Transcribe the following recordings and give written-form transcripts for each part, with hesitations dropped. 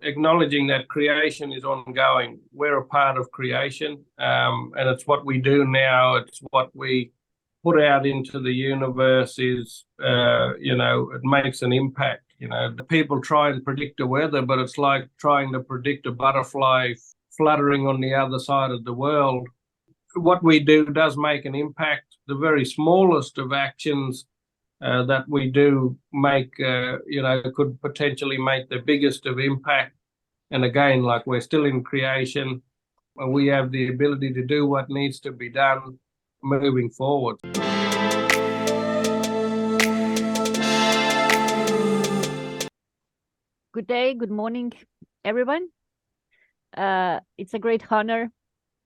acknowledging that creation is ongoing. We're a part of creation, and it's what we do now. It's what we put out into the universe is, it makes an impact. People try and predict the weather, but it's like trying to predict a butterfly fluttering on the other side of the world. What we do does make an impact. The very smallest of actions that we do make, could potentially make the biggest of impact. And again, like we're still in creation, we have the ability to do what needs to be done moving forward. Good day, good morning, everyone. It's a great honor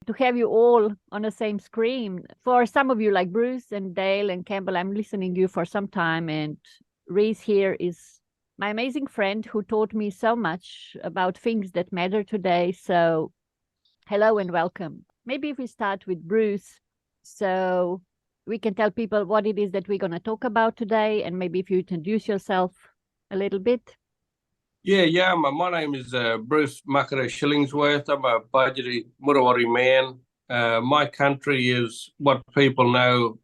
to have you all on the same screen. For some of you like Bruce and Dale and Cambell, I'm listening to you for some time, and Reese here is my amazing friend who taught me so much about things that matter today. So hello and welcome. Maybe if we start with Bruce, so we can tell people what it is that we're going to talk about today, and maybe if you introduce yourself a little bit. Yeah. My name is Bruce Makara Shillingsworth. I'm a Budgety Murawari man. My country is what people know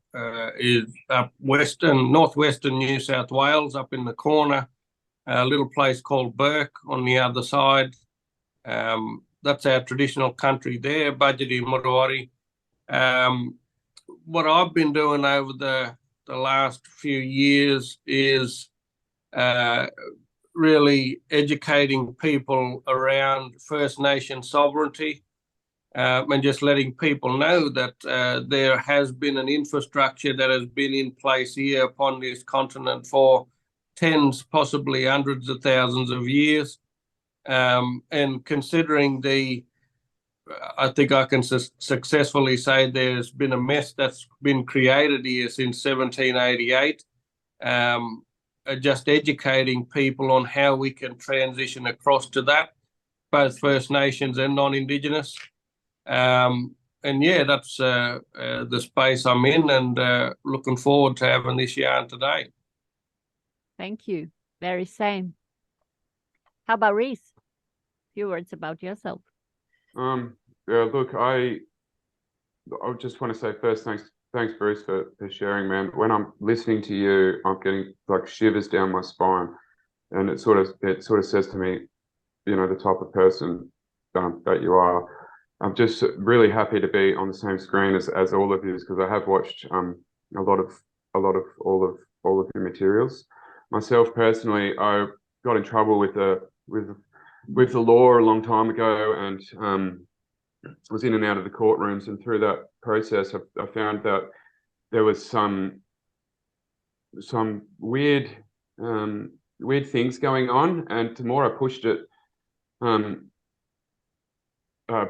is up northwestern New South Wales, up in the corner, a little place called Burke on the other side. That's our traditional country there, Budgety Murawari. What I've been doing over the last few years is really educating people around First Nation sovereignty, and just letting people know that there has been an infrastructure that has been in place here upon this continent for tens, possibly hundreds of thousands of years. And considering I think I can successfully say there's been a mess that's been created here since 1788. Just educating people on how we can transition across to that, both First Nations and non-Indigenous. And yeah, that's the space I'm in, and looking forward to having this yarn today. Thank you. Very same. How about Reese? A few words about yourself. Yeah, look, I just want to say first, thanks, Bruce, for sharing, man. When I'm listening to you, I'm getting like shivers down my spine, and it sort of says to me, the type of person that you are. I'm just really happy to be on the same screen as all of you, because I have watched a lot of all of your materials. Myself personally, I got in trouble with the law a long time ago, and was in and out of the courtrooms, and through that process I found that there was some weird things going on, and the more I pushed it,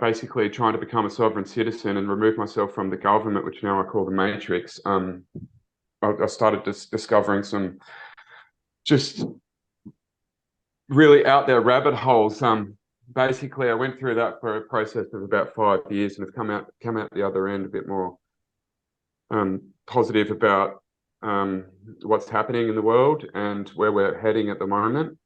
basically trying to become a sovereign citizen and remove myself from the government, which now I call the Matrix, I started discovering some just really out there rabbit holes. Basically, I went through that for a process of about 5 years, and have come out the other end a bit more positive about what's happening in the world and where we're heading at the moment.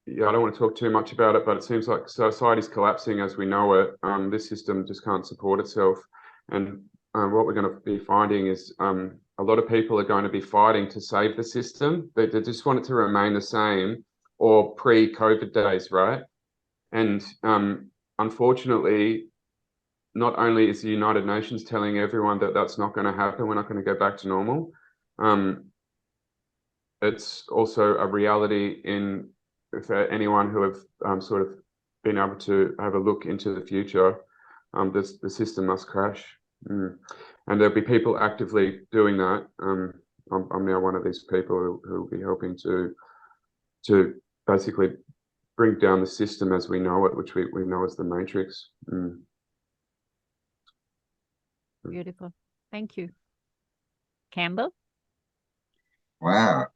Yeah, I don't want to talk too much about it, but it seems like society's collapsing as we know it. This system just can't support itself, and what we're going to be finding is a lot of people are going to be fighting to save the system. They just want it to remain the same, or pre-COVID days, right? And unfortunately, not only is the United Nations telling everyone that that's not going to happen, we're not going to go back to normal, it's also a reality for anyone who have sort of been able to have a look into the future. The system must crash, and there'll be people actively doing that. I'm now one of these people who will be helping to basically bring down the system as we know it, which we know as the Matrix. Beautiful. Thank you. Cambell? Wow.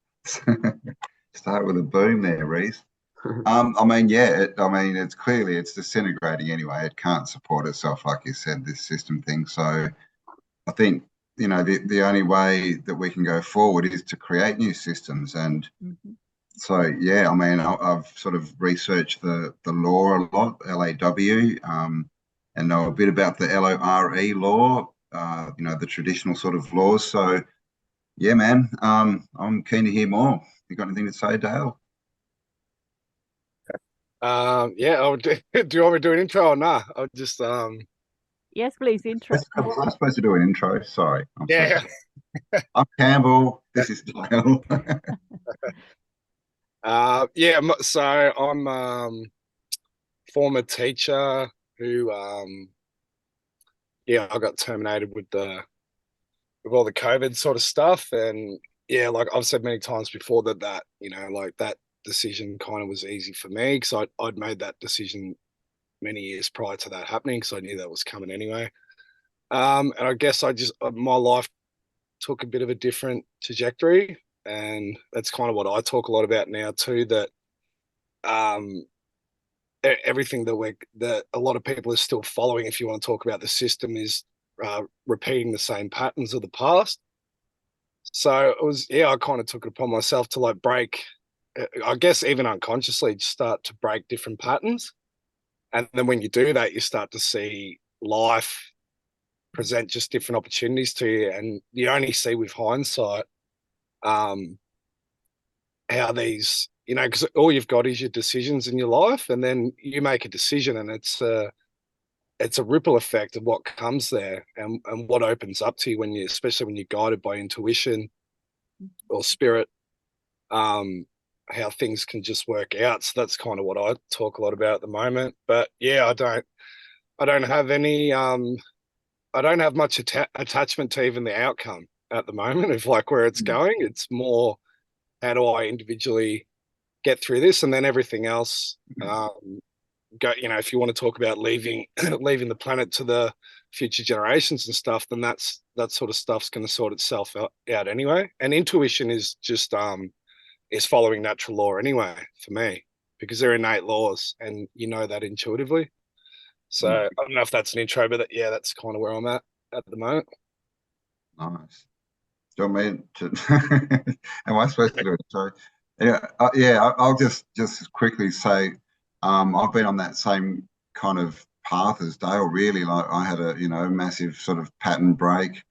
Start with a boom there, Reese. I mean, yeah, it's clearly it's disintegrating anyway. It can't support itself, like you said, this system thing. So I think, the only way that we can go forward is to create new systems. And So yeah, I mean, I've sort of researched the law a lot, LAW, and know a bit about the LORE law, the traditional sort of laws. So yeah, man, I'm keen to hear more. You got anything to say, Dale? Yeah, do you want me to do an intro or not? I'll just Yes, please, intro. Was I supposed to do an intro? Sorry. yeah. I'm Cambell. This is Dale. Yeah, so I'm former teacher who I got terminated with all the COVID sort of stuff. And yeah, like I've said many times before that like that decision kind of was easy for me because I'd made that decision many years prior to that happening, so I knew that was coming anyway. And I guess my life took a bit of a different trajectory, and that's kind of what I talk a lot about now too, that everything that a lot of people are still following, if you want to talk about the system, is repeating the same patterns of the past. So I kind of took it upon myself to like break, I guess even unconsciously, start to break different patterns. And then when you do that, you start to see life present just different opportunities to you. And you only see with hindsight how these, because all you've got is your decisions in your life, and then you make a decision, and it's a ripple effect of what comes there and what opens up to you especially when you're guided by intuition or spirit, how things can just work out. So that's kind of what I talk a lot about at the moment. But yeah, I don't have any, I don't have much attachment to even the outcome at the moment of like where it's going. It's more, how do I individually get through this? And then everything else, if you want to talk about leaving the planet to the future generations and stuff, then that sort of stuff's going to sort itself out anyway. And intuition is just is following natural law anyway for me, because they're innate laws and you know that intuitively. So I don't know if that's an intro, but that's kind of where I'm at the moment. Nice. Do you want me to? Am I supposed to do it? Sorry. I'll just quickly say, I've been on that same kind of path as Dale. Really, like I had a massive sort of pattern break,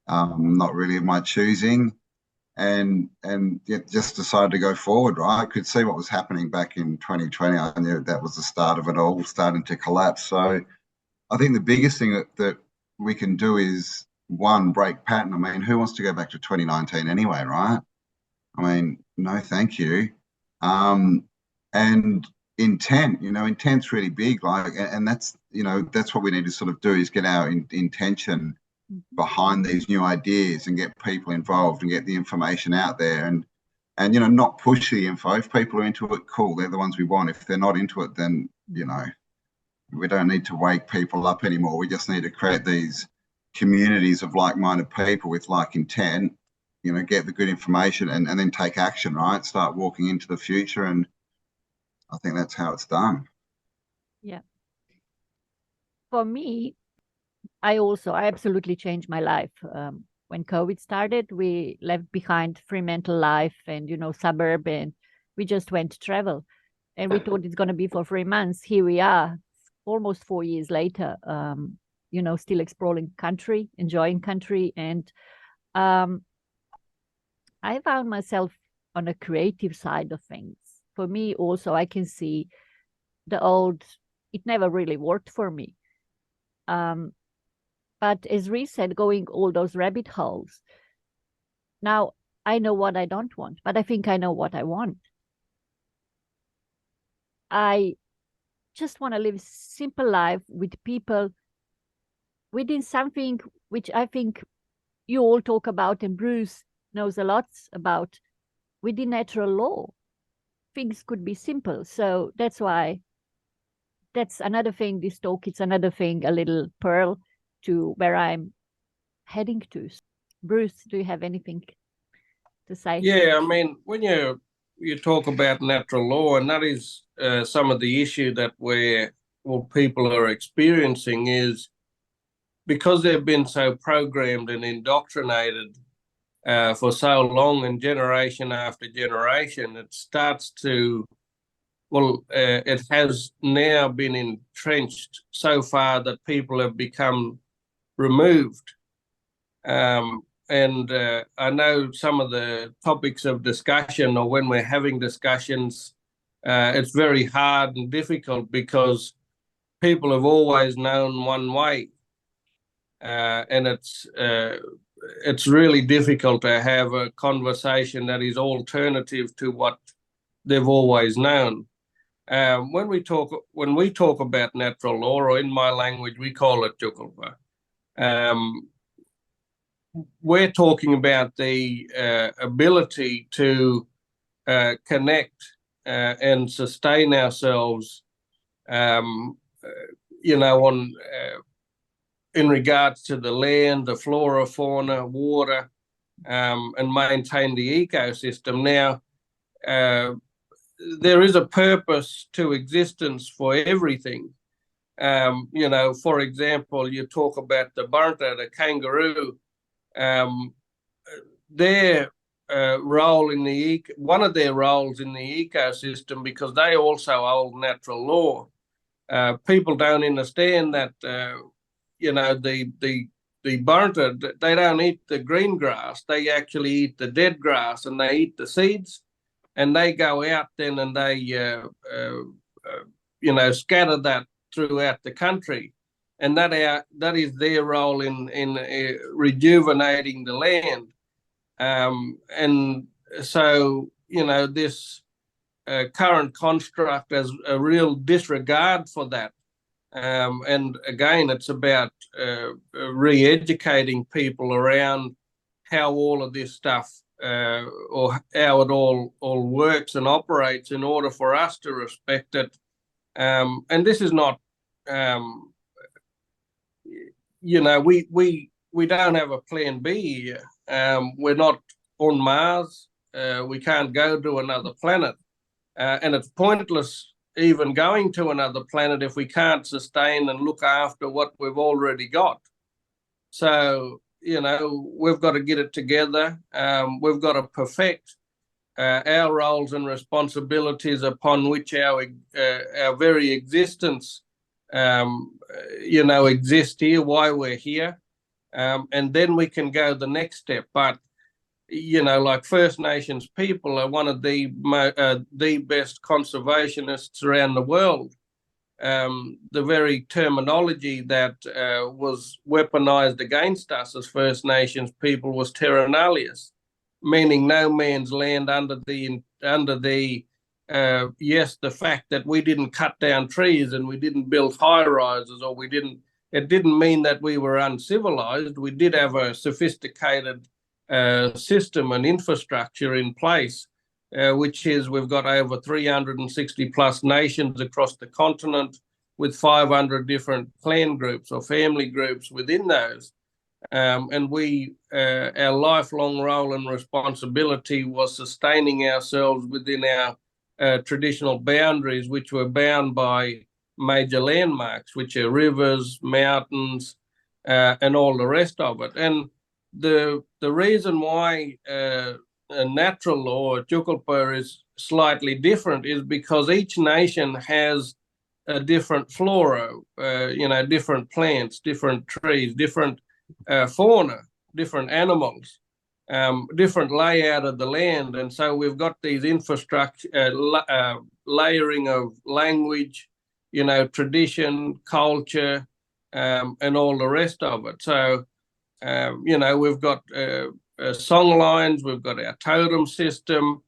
not really of my choosing, and just decided to go forward. Right, I could see what was happening back in 2020. I knew that was the start of it all starting to collapse. So I think the biggest thing that we can do is, one, break pattern. I mean, who wants to go back to 2019 anyway, right? I mean, no, thank you. And intent's really big. Like, and that's what we need to sort of do, is get our intention behind these new ideas and get people involved and get the information out there, and not push the info. If people are into it, cool, they're the ones we want. If they're not into it, then we don't need to wake people up anymore. We just need to create these communities of like-minded people with like intent, get the good information and then take action, right? Start walking into the future. And I think that's how it's done. Yeah. For me, I absolutely changed my life. When COVID started, we left behind Fremantle life and, suburb, and we just went to travel. And we thought it's going to be for 3 months. Here we are, almost 4 years later, still exploring country, enjoying country. And I found myself on a creative side of things. For me also, I can see it never really worked for me. But as Reese said, going all those rabbit holes, now I know what I don't want, but I think I know what I want. I just want to live a simple life with people within something which I think you all talk about, and Bruce knows a lot about, within natural law. Things could be simple. So that's why, that's another thing, this talk, it's another thing, a little pearl to where I'm heading to. Bruce, do you have anything to say? Yeah, I mean, when you talk about natural law, and that is some of the issue that people are experiencing, is because they've been so programmed and indoctrinated for so long, and generation after generation, it starts to, well, it has now been entrenched so far that people have become removed. And I know some of the topics of discussion, or when we're having discussions, it's very hard and difficult because people have always known one way. And it's really difficult to have a conversation that is alternative to what they've always known. When we talk about natural law, or in my language we call it Jukulpa, we're talking about the ability to connect and sustain ourselves, in regards to the land, the flora, fauna, water, and maintain the ecosystem. Now, there is a purpose to existence for everything. For example, you talk about the burntah, the kangaroo, their role in one of their roles in the ecosystem, because they also hold natural law. People don't understand that, the burntah, they don't eat the green grass. They actually eat the dead grass, and they eat the seeds, and they go out then and they, scatter that throughout the country. And that is their role in rejuvenating the land. And so, this current construct has a real disregard for that. And again, it's about re-educating people around how all of this stuff, or how it all works and operates, in order for us to respect it. And this is not, we don't have a plan B here. We're not on Mars. We can't go to another planet. And it's pointless even going to another planet if we can't sustain and look after what we've already got. So, we've got to get it together. We've got to perfect our roles and responsibilities upon which our very existence, exist here, why we're here. And then we can go the next step. But like First Nations people are one of the best conservationists around the world. The very terminology that was weaponized against us as First Nations people was terra nullius, meaning no man's land under the fact that we didn't cut down trees and we didn't build high rises, or it didn't mean that we were uncivilized. We did have a sophisticated system and infrastructure in place, which is we've got over 360 plus nations across the continent, with 500 different clan groups or family groups within those. And our lifelong role and responsibility was sustaining ourselves within our traditional boundaries, which were bound by major landmarks, which are rivers, mountains, and all the rest of it. And the reason why a natural law, Jukulpa, is slightly different is because each nation has a different flora, different plants, different trees, different fauna, different animals, different layout of the land. And so we've got these infrastructure, layering of language, tradition, culture, and all the rest of it. So, we've got songlines, we've got our totem system,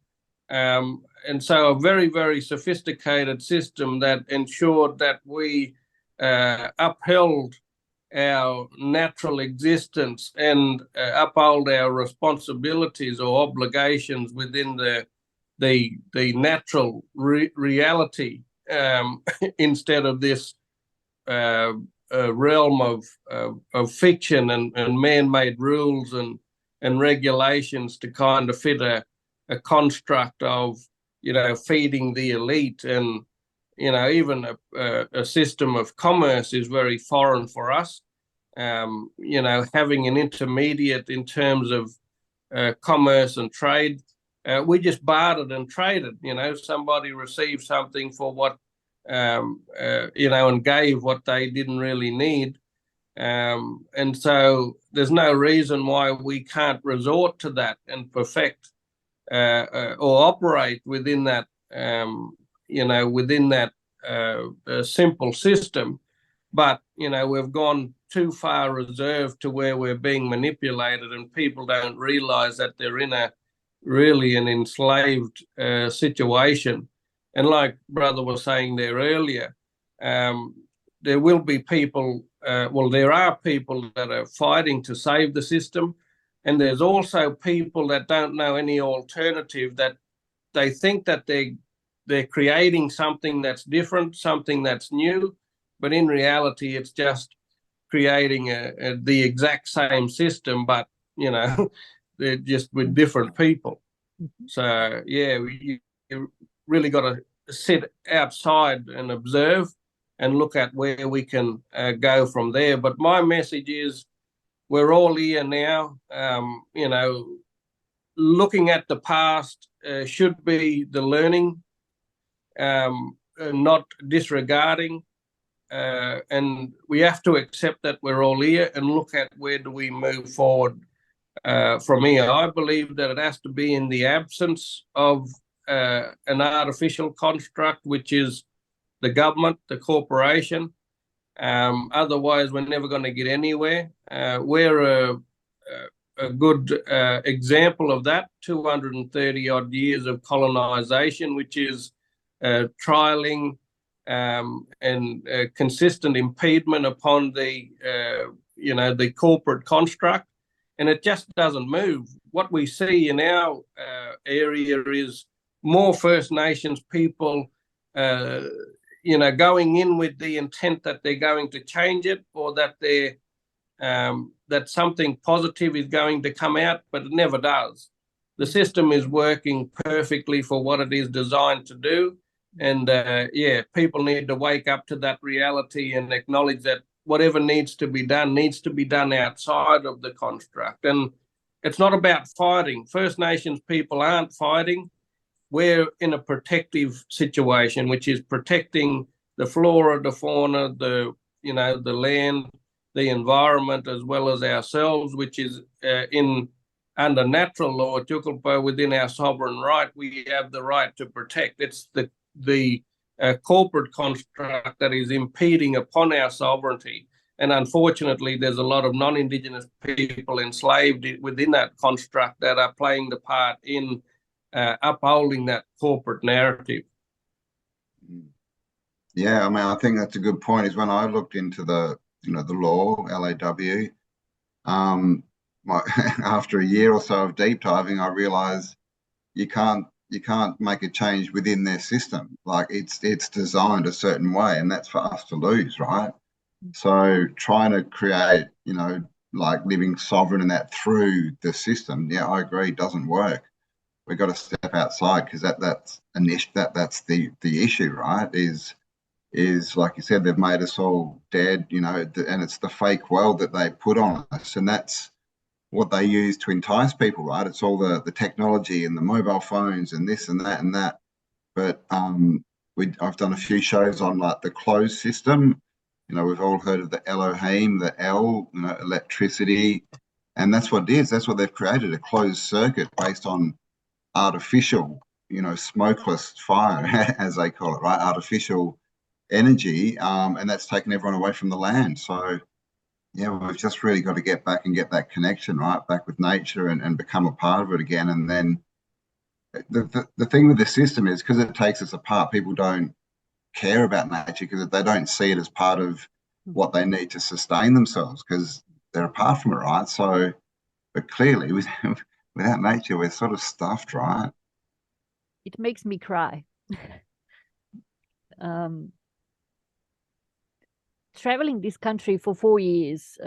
and so a very, very sophisticated system that ensured that we upheld our natural existence and uphold our responsibilities or obligations within the natural reality, instead of this realm of fiction and man-made rules and regulations to kind of fit a construct of, feeding the elite. And, even a system of commerce is very foreign for us. Having an intermediate in terms of commerce and trade. We just bartered and traded. Somebody received something for what, and gave what they didn't really need. And so there's no reason why we can't resort to that and perfect or operate within that, simple system. But, we've gone too far reserved to where we're being manipulated, and people don't realize that they're in really an enslaved situation. And like Brother was saying there earlier, there will be people, there are people that are fighting to save the system. And there's also people that don't know any alternative, that they think that they're creating something that's different, something that's new. But in reality, it's just creating the exact same system, but, they're just with different people. So, yeah, you really got to sit outside and observe and look at where we can go from there. But my message is, we're all here now. Looking at the past should be the learning, not disregarding. And we have to accept that we're all here and look at where do we move forward from here. I believe that it has to be in the absence of an artificial construct, which is the government, the corporation. Otherwise, we're never going to get anywhere. We're a good example of that. 230 odd years of colonization, which is trialing and consistent impediment upon the corporate construct, and it just doesn't move. What we see in our area is more First Nations people, going in with the intent that they're going to change it, or that that something positive is going to come out, but it never does. The system is working perfectly for what it is designed to do. And people need to wake up to that reality and acknowledge that whatever needs to be done outside of the construct. And it's not about fighting. First Nations people aren't fighting. We're in a protective situation, which is protecting the flora, the fauna, the land, the environment, as well as ourselves, which is under natural law, Tukulpa, within our sovereign right, we have the right to protect. It's the corporate construct that is impeding upon our sovereignty. And unfortunately, there's a lot of non-Indigenous people enslaved within that construct that are playing the part in upholding that corporate narrative. Yeah, I think that's a good point. Is when I looked into the law, LAW, after a year or so of deep diving, I realized you can't make a change within their system. Like it's designed a certain way, and that's for us to lose, right? So trying to create, like living sovereign in that through the system, yeah, I agree, doesn't work. We've got to step outside, because that's the issue, right? Is like you said, they've made us all dead, and it's the fake world that they put on us, and that's what they use to entice people, right? It's all the technology and the mobile phones and this and that and that. But I've done a few shows on like the closed system. We've all heard of the Elohim, the L, electricity, and that's what it is. That's what they've created, a closed circuit based on artificial, smokeless fire, as they call it, right? Artificial energy, and that's taken everyone away from the land. So yeah, we've just really got to get back and get that connection, right, back with nature and become a part of it again. And then the thing with the system is, because it takes us apart, people don't care about nature because they don't see it as part of what they need to sustain themselves, because they're apart from it, right? So, but clearly without nature, we're sort of stuffed, right? It makes me cry. Traveling this country for 4 years,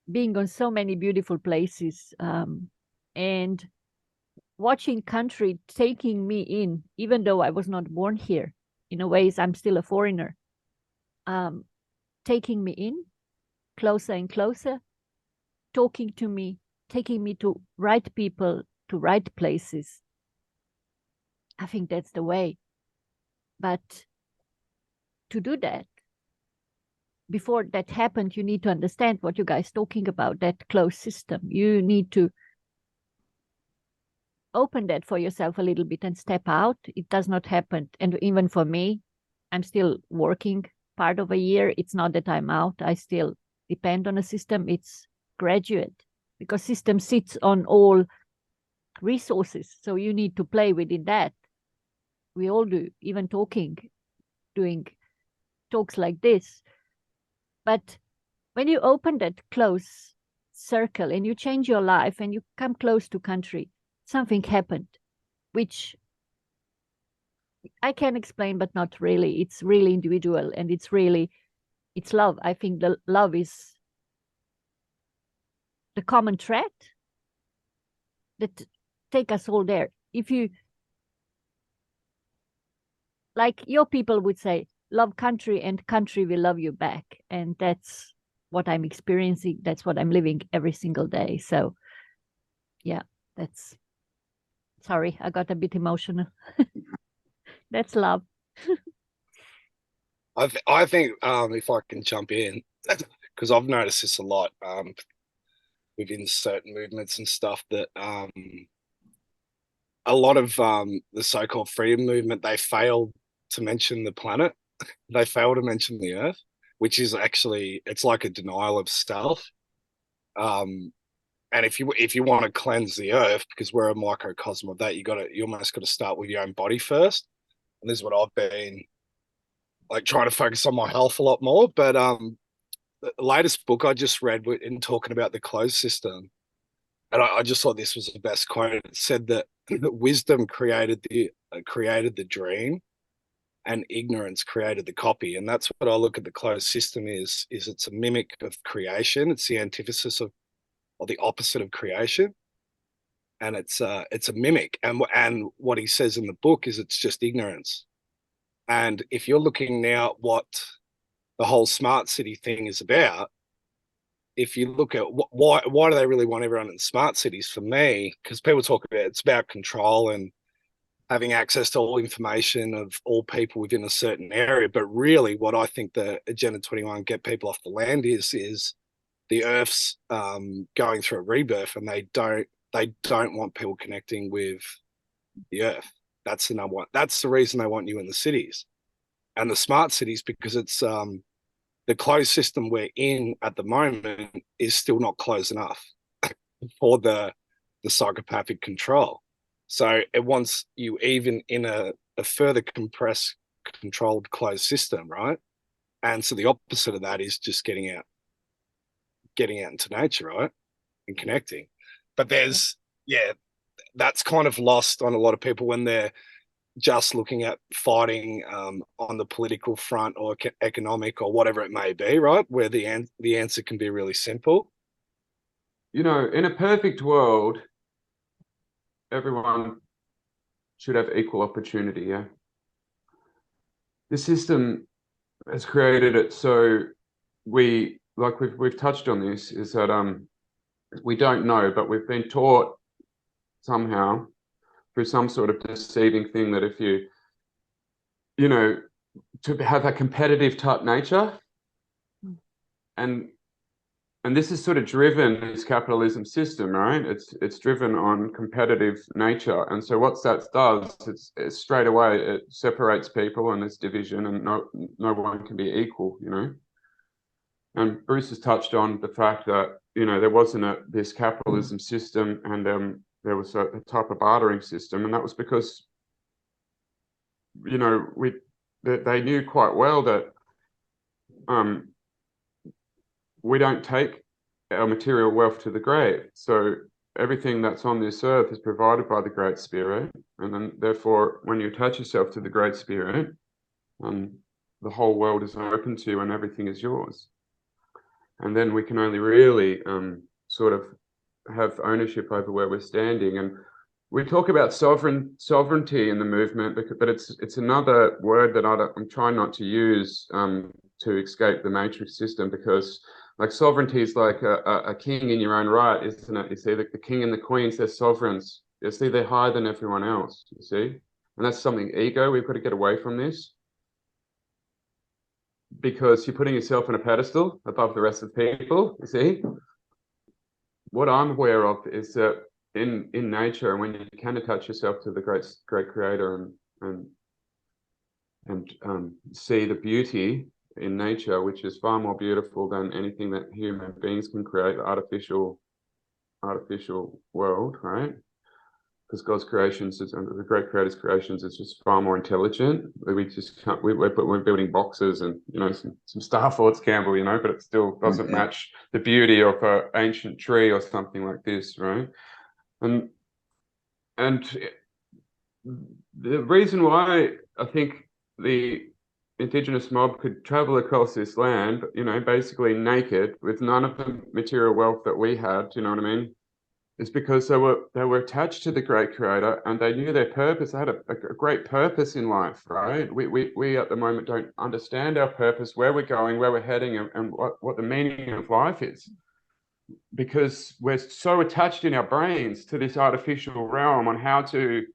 being on so many beautiful places, and watching country taking me in, even though I was not born here. In a ways, I'm still a foreigner. Taking me in closer and closer, talking to me, taking me to right people, to right places. I think that's the way. But to do that, before that happened, you need to understand what you guys talking about, that closed system. You need to open that for yourself a little bit and step out. It does not happen. And even for me, I'm still working part of a year. It's not that I'm out. I still depend on a system. It's graduate, because system sits on all resources. So you need to play within that. We all do, even talking, doing talks like this. But when you open that close circle and you change your life and you come close to country, something happened, which I can explain, but not really. It's really individual, and it's love. I think the love is the common thread that take us all there. If you, like your people would say, love country and country will love you back. And that's what I'm experiencing. That's what I'm living every single day. So yeah, that's, sorry, I got a bit emotional. That's love. I think if I can jump in, because I've noticed this a lot within certain movements and stuff, that a lot of the so-called freedom movement, they failed to mention the planet. They fail to mention the earth, which is actually, it's like a denial of self. And if you want to cleanse the earth, because we're a microcosm of that, you almost got to start with your own body first. And this is what I've been like trying to focus on my health a lot more. But the latest book I just read in talking about the closed system, and I just thought this was the best quote. It said that wisdom created the dream, and ignorance created the copy. And that's what I look at the closed system is it's a mimic of creation. It's the antithesis of, or the opposite of creation. And it's a mimic. And what he says in the book is it's just ignorance. And if you're looking now at what the whole smart city thing is about, if you look at why do they really want everyone in smart cities? For me, because people talk about it's about control and having access to all information of all people within a certain area. But really what I think the Agenda 21 get people off the land is the Earth's going through a rebirth, and they don't want people connecting with the Earth. That's the number one. That's the reason they want you in the cities and the smart cities, because it's the closed system we're in at the moment is still not close enough for the psychopathic control. So it wants you even in a further compressed, controlled, closed system, right? And so the opposite of that is just getting out into nature, right? And connecting. But that's kind of lost on a lot of people when they're just looking at fighting on the political front or economic or whatever it may be, right? Where the answer can be really simple. You know, in a perfect world, everyone should have equal opportunity, yeah? The system has created it so we've touched on this, is that we don't know, but we've been taught somehow through some sort of deceiving thing that if you know, to have a competitive type nature, and this is sort of driven, this capitalism system, right? It's driven on competitive nature, and so what that does, it's straight away it separates people, and there's division, and no one can be equal, you know. And Bruce has touched on the fact that, you know, there wasn't this capitalism system, and there was a type of bartering system, and that was because, you know, they knew quite well that we don't take our material wealth to the grave. So everything that's on this earth is provided by the Great Spirit, and then therefore when you attach yourself to the Great Spirit, the whole world is open to you and everything is yours. And then we can only really sort of have ownership over where we're standing. And we talk about sovereignty in the movement, but it's another word that I'm trying not to use to escape the matrix system, because Like sovereignty is like a king in your own right, isn't it? You see, the king and the queens, they're sovereigns. You see, they're higher than everyone else, you see? And that's something, ego, we've got to get away from this. Because you're putting yourself on a pedestal above the rest of the people, you see? What I'm aware of is that in nature, and when you can attach yourself to the great creator and see the beauty in nature, which is far more beautiful than anything that human beings can create, the artificial world, right? Because God's creations, the great creator's creations, is just far more intelligent. We just can't. We're building boxes and some star forts, Cambell, but it still doesn't match the beauty of an ancient tree or something like this, right? And the reason why I think the indigenous mob could travel across this land, basically naked with none of the material wealth that we had, do you know what I mean? Is because they were attached to the great creator and they knew their purpose. They had a great purpose in life, right? We at the moment don't understand our purpose, where we're going, where we're heading, and what the meaning of life is, because we're so attached in our brains to this artificial realm on how to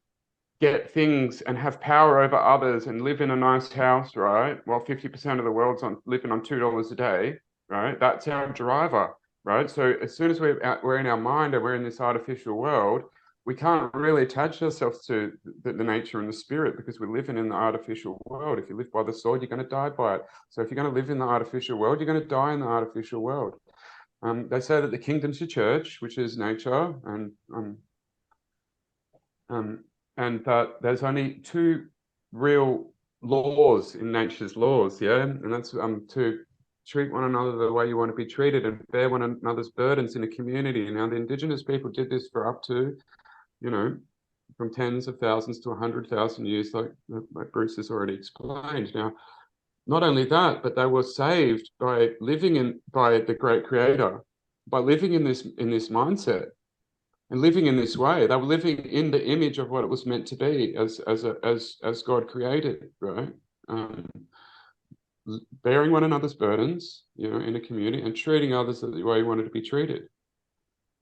get things and have power over others and live in a nice house, right? While 50% of the world's living on $2 a day, right? That's our driver. Right. So as soon as we're in our mind and we're in this artificial world, we can't really attach ourselves to the nature and the spirit, because we're living in the artificial world. If you live by the sword, you're going to die by it. So if you're going to live in the artificial world, you're going to die in the artificial world. They say that the kingdom's the church, which is nature, and that there's only two real laws in nature's laws, yeah, and that's to treat one another the way you want to be treated and bear one another's burdens in a community. Now, the indigenous people did this for up to, from tens of thousands to 100,000 years, like Bruce has already explained. Now, not only that, but they were saved by living by the great creator, by living in this mindset and living in this way. They were living in the image of what it was meant to be as God created, right? Bearing one another's burdens, in a community, and treating others the way you wanted to be treated.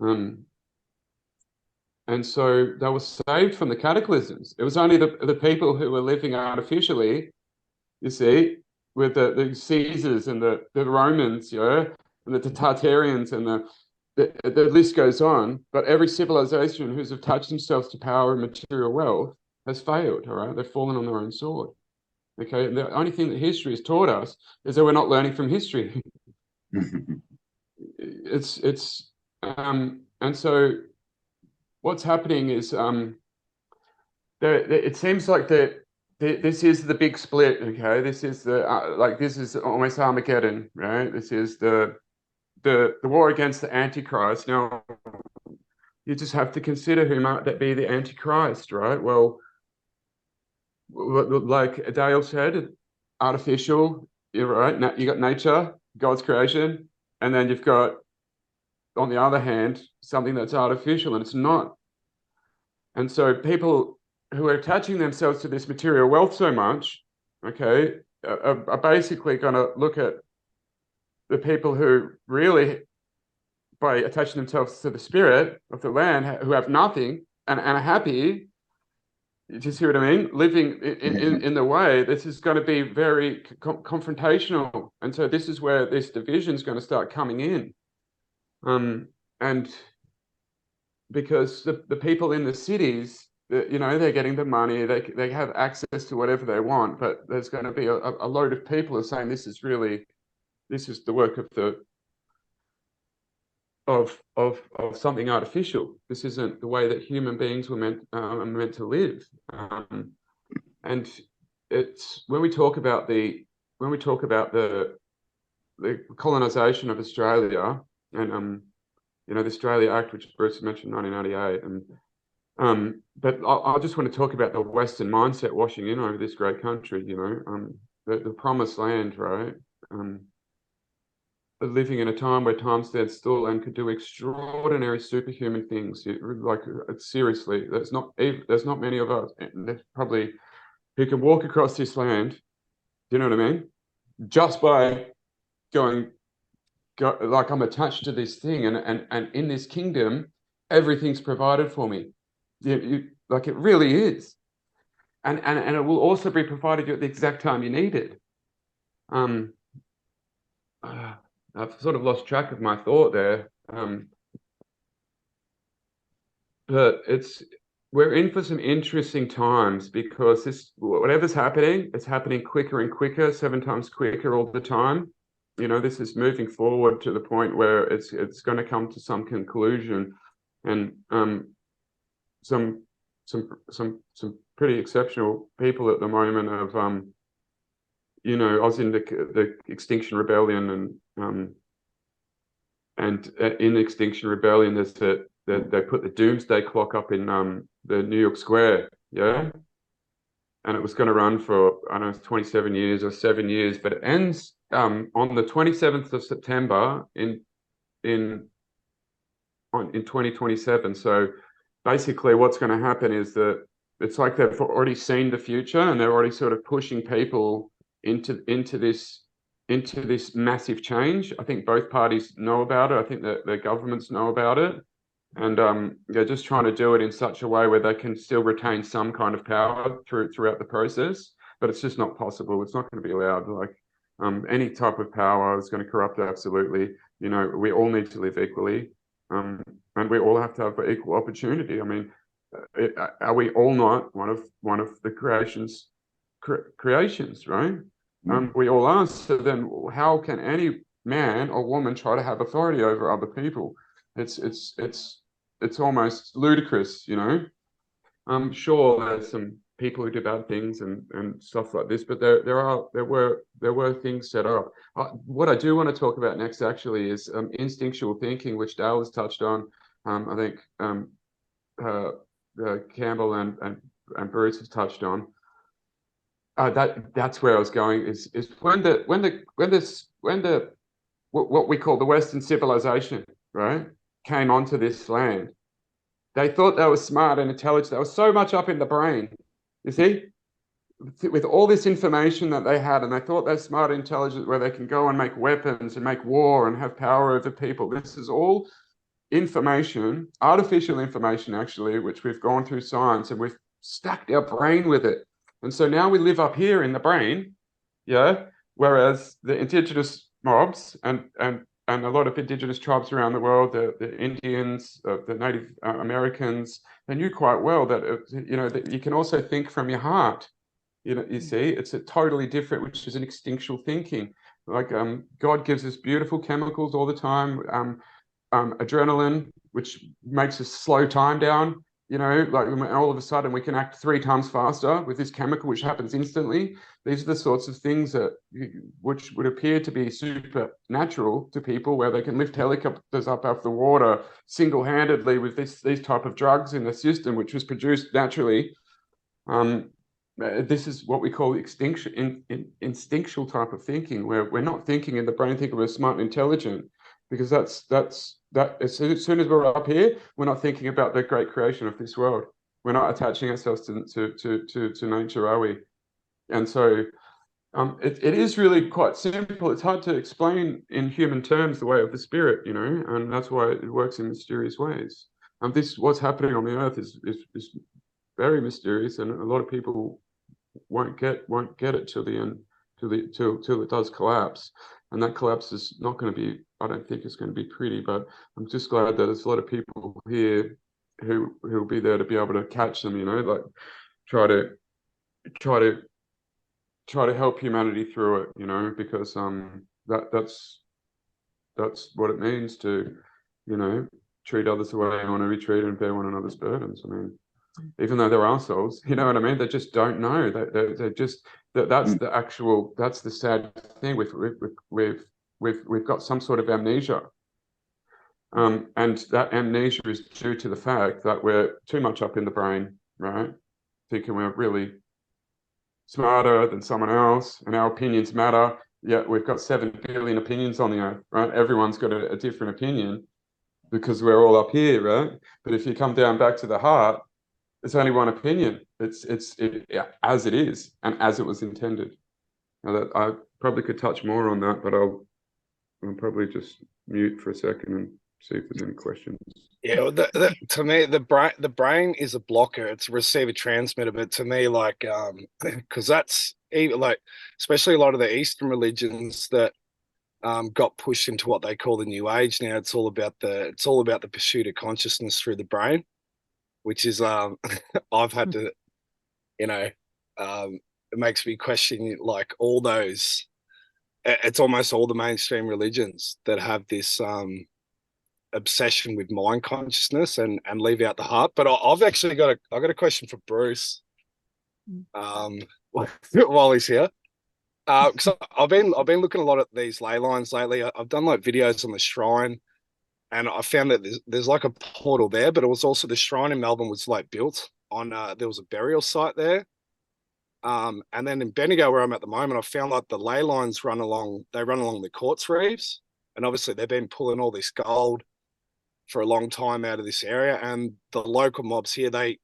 And so they were saved from the cataclysms. It was only the people who were living artificially, you see, with the Caesars and the Romans, and the Tartarians, and the list goes on. But every civilization who's attached themselves to power and material wealth has failed, all right? They've fallen on their own sword. Okay, and the only thing that history has taught us is that we're not learning from history. And so what's happening is it seems like that this is the big split. Okay, this is this is almost Armageddon, right? This is the war against the Antichrist. Now, you just have to consider who might that be the Antichrist, right? Well, like Dale said, artificial, you're right. You got nature, God's creation, and then you've got, on the other hand, something that's artificial, and it's not. And so people who are attaching themselves to this material wealth so much, okay, are basically going to look at the people who really, by attaching themselves to the spirit of the land, who have nothing and are happy. You see what I mean? Living in the way, this is going to be very confrontational. And so this is where this division is going to start coming in. And because the people in the cities, they're getting the money, they have access to whatever they want, but there's going to be a load of people who are saying this is the work of something artificial. This isn't the way that human beings were meant to live. And it's when we talk about the colonization of Australia and the Australia Act, which Bruce mentioned, 1998, and but I just want to talk about the Western mindset washing in over this great country. The promised land, right? Living in a time where time stands still and could do extraordinary superhuman things. Seriously, there's not many of us, there's probably, who can walk across this land, do you know what I mean? Just by going like I'm attached to this thing, and in this kingdom, everything's provided for me. Like it really is, and it will also be provided you at the exact time you need it. I've sort of lost track of my thought there, but we're in for some interesting times, because whatever's happening, it's happening quicker and quicker, 7 times quicker all the time. This is moving forward to the point where it's going to come to some conclusion, and some pretty exceptional people at the moment of I was in the Extinction Rebellion, and in Extinction Rebellion there's they put the doomsday clock up in the New York Square, yeah, and it was going to run for, I don't know, 27 years or 7 years, but it ends on the 27th of September in 2027. So basically what's going to happen is that it's like they've already seen the future, and they're already sort of pushing people into this massive change. I think both parties know about it. I think that the governments know about it, and they're just trying to do it in such a way where they can still retain some kind of power throughout the process. But it's just not possible. It's not going to be allowed. Like any type of power is going to corrupt absolutely. We all need to live equally, and we all have to have equal opportunity. I mean, are we all not one of the creations, right? We all are. So then, how can any man or woman try to have authority over other people? It's almost ludicrous, I'm sure there's some people who do bad things and stuff like this, but there were things set up. What I do want to talk about next actually is instinctual thinking, which Dale has touched on. I think Cambell and Bruce have touched on. That's where I was going. Is when what we call the Western civilization, right, came onto this land. They thought they were smart and intelligent. They were so much up in the brain, you see, with all this information that they had, and they thought they're smart and intelligent, where they can go and make weapons and make war and have power over people. This is all information, artificial information, actually, which we've gone through science, and we've stacked our brain with it. And so now we live up here in the brain, yeah, whereas the indigenous mobs and a lot of indigenous tribes around the world, the Indians, the Native Americans, they knew quite well that, that you can also think from your heart. You see, it's a totally different, which is an instinctual thinking. Like God gives us beautiful chemicals all the time, adrenaline, which makes us slow time down. Like all of a sudden we can act 3 times faster with this chemical, which happens instantly. These are the sorts of things which would appear to be supernatural to people, where they can lift helicopters up off the water single-handedly with these type of drugs in the system, which was produced naturally. This is what we call instinctual type of thinking, where we're not thinking in the brain, think we're smart and intelligent, because that's as soon as we're up here, we're not thinking about the great creation of this world. We're not attaching ourselves to nature, are we? And so it is really quite simple. It's hard to explain in human terms the way of the spirit, and that's why it works in mysterious ways. What's happening on the earth is very mysterious, and a lot of people won't get it till the end, till it does collapse. And that collapse is not going to be, I don't think it's going to be pretty, but I'm just glad that there's a lot of people here who will be there to be able to catch them, like try to help humanity through it, because that's what it means to, treat others the way you want to be treated and bear one another's burdens. I mean, even though they're assholes, you know what I mean? They just don't know. They're just that's the sad thing. We've got some sort of amnesia, and that amnesia is due to the fact that we're too much up in the brain, right? Thinking we're really smarter than someone else, and our opinions matter. Yet we've got 7 billion opinions on the earth, right? Everyone's got a different opinion because we're all up here, right? But if you come down back to the heart, it's only one opinion. It's as it is and as it was intended. Now that I probably could touch more on that, but I'll probably just mute for a second and see if there's any questions. Yeah, well, to me, the brain is a blocker. It's a receiver transmitter, but to me, like, because that's even like, especially a lot of the Eastern religions that got pushed into what they call the New Age now. It's all about the pursuit of consciousness through the brain, which is I've had to, it makes me question like all those. It's almost all the mainstream religions that have this obsession with mind consciousness and leave out the heart. But I've actually got a question for Bruce while he's here. Because I've been looking a lot at these ley lines lately. I've done like videos on the shrine, and I found that there's like a portal there, but it was also the shrine in Melbourne was like built on there was a burial site there. And then in Bendigo, where I'm at the moment, I found like the ley lines run along the quartz reefs, and obviously they've been pulling all this gold for a long time out of this area, and the local mobs here they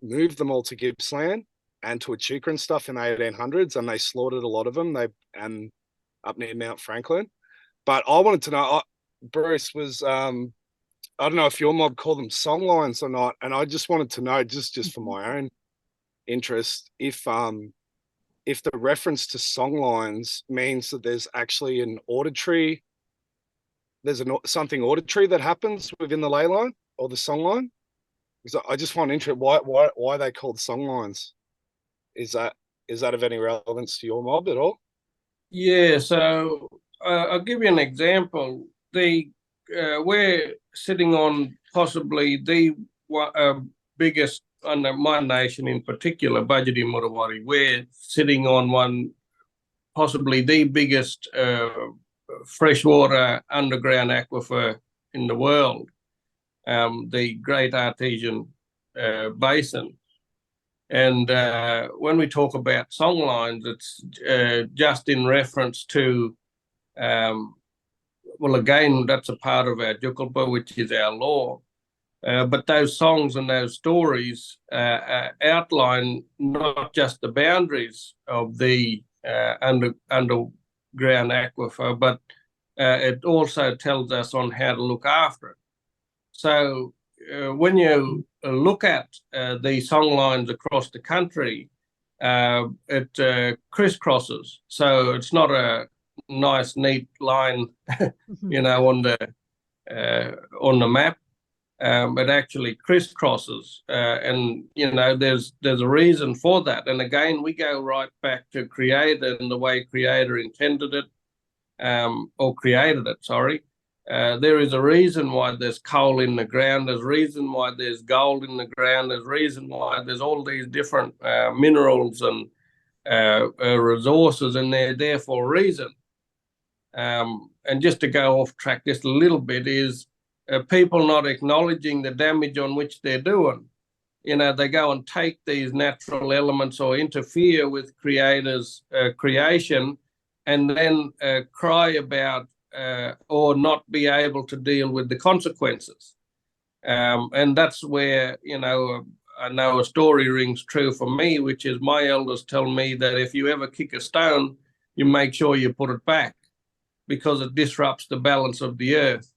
moved them all to Gippsland and to Echuca and stuff in the 1800s, and they slaughtered a lot of them. And up near Mount Franklin. But I wanted to know, Bruce, was I don't know if your mob called them songlines or not, and I just wanted to know, just for my own interest, if the reference to songlines means that there's actually an auditory. There's something auditory that happens within the ley line or the songline. Because I just find interesting why they called songlines. Is that of any relevance to your mob at all? Yeah, so I'll give you an example. We're sitting on possibly the biggest, under my nation in particular, Budgety Murawari. We're sitting on one, possibly the biggest freshwater underground aquifer in the world, the Great Artesian Basin. And when we talk about songlines, it's just in reference to, well, again, that's a part of our Jukulpa, which is our law. But those songs and those stories outline not just the boundaries of the underground aquifer, but it also tells us on how to look after it. So when you look at the songlines across the country, it crisscrosses. So it's not a nice, neat line, on the map. It actually crisscrosses, and there's a reason for that. And again, we go right back to Creator and the way Creator intended it, or created it. Sorry, there is a reason why there's coal in the ground. There's a reason why there's gold in the ground. There's a reason why there's all these different minerals and resources, and they're there for a reason. And just to go off track just a little bit is. People not acknowledging the damage on which they're doing. They go and take these natural elements or interfere with Creator's creation and then cry about or not be able to deal with the consequences. And that's where, I know a story rings true for me, which is my elders tell me that if you ever kick a stone, you make sure you put it back because it disrupts the balance of the earth.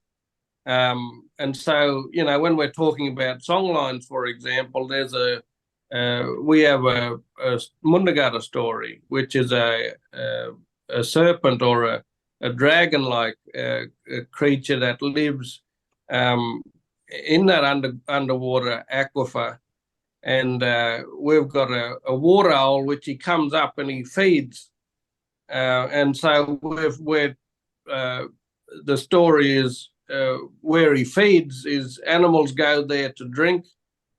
And so, when we're talking about songlines, for example, we have a Mundagata story, which is a serpent or a dragon-like creature that lives in that underwater aquifer. And we've got a water owl, which he comes up and he feeds. And so the story is, where he feeds is animals go there to drink,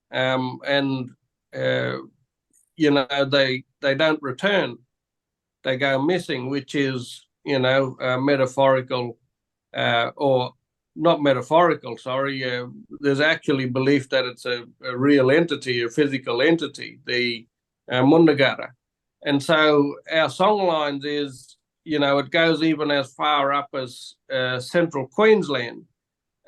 and they don't return. They go missing, which is metaphorical, or not metaphorical. Sorry, there's actually belief that it's a real entity, a physical entity, the Mundagata, and so our songlines is. It goes even as far up as central Queensland.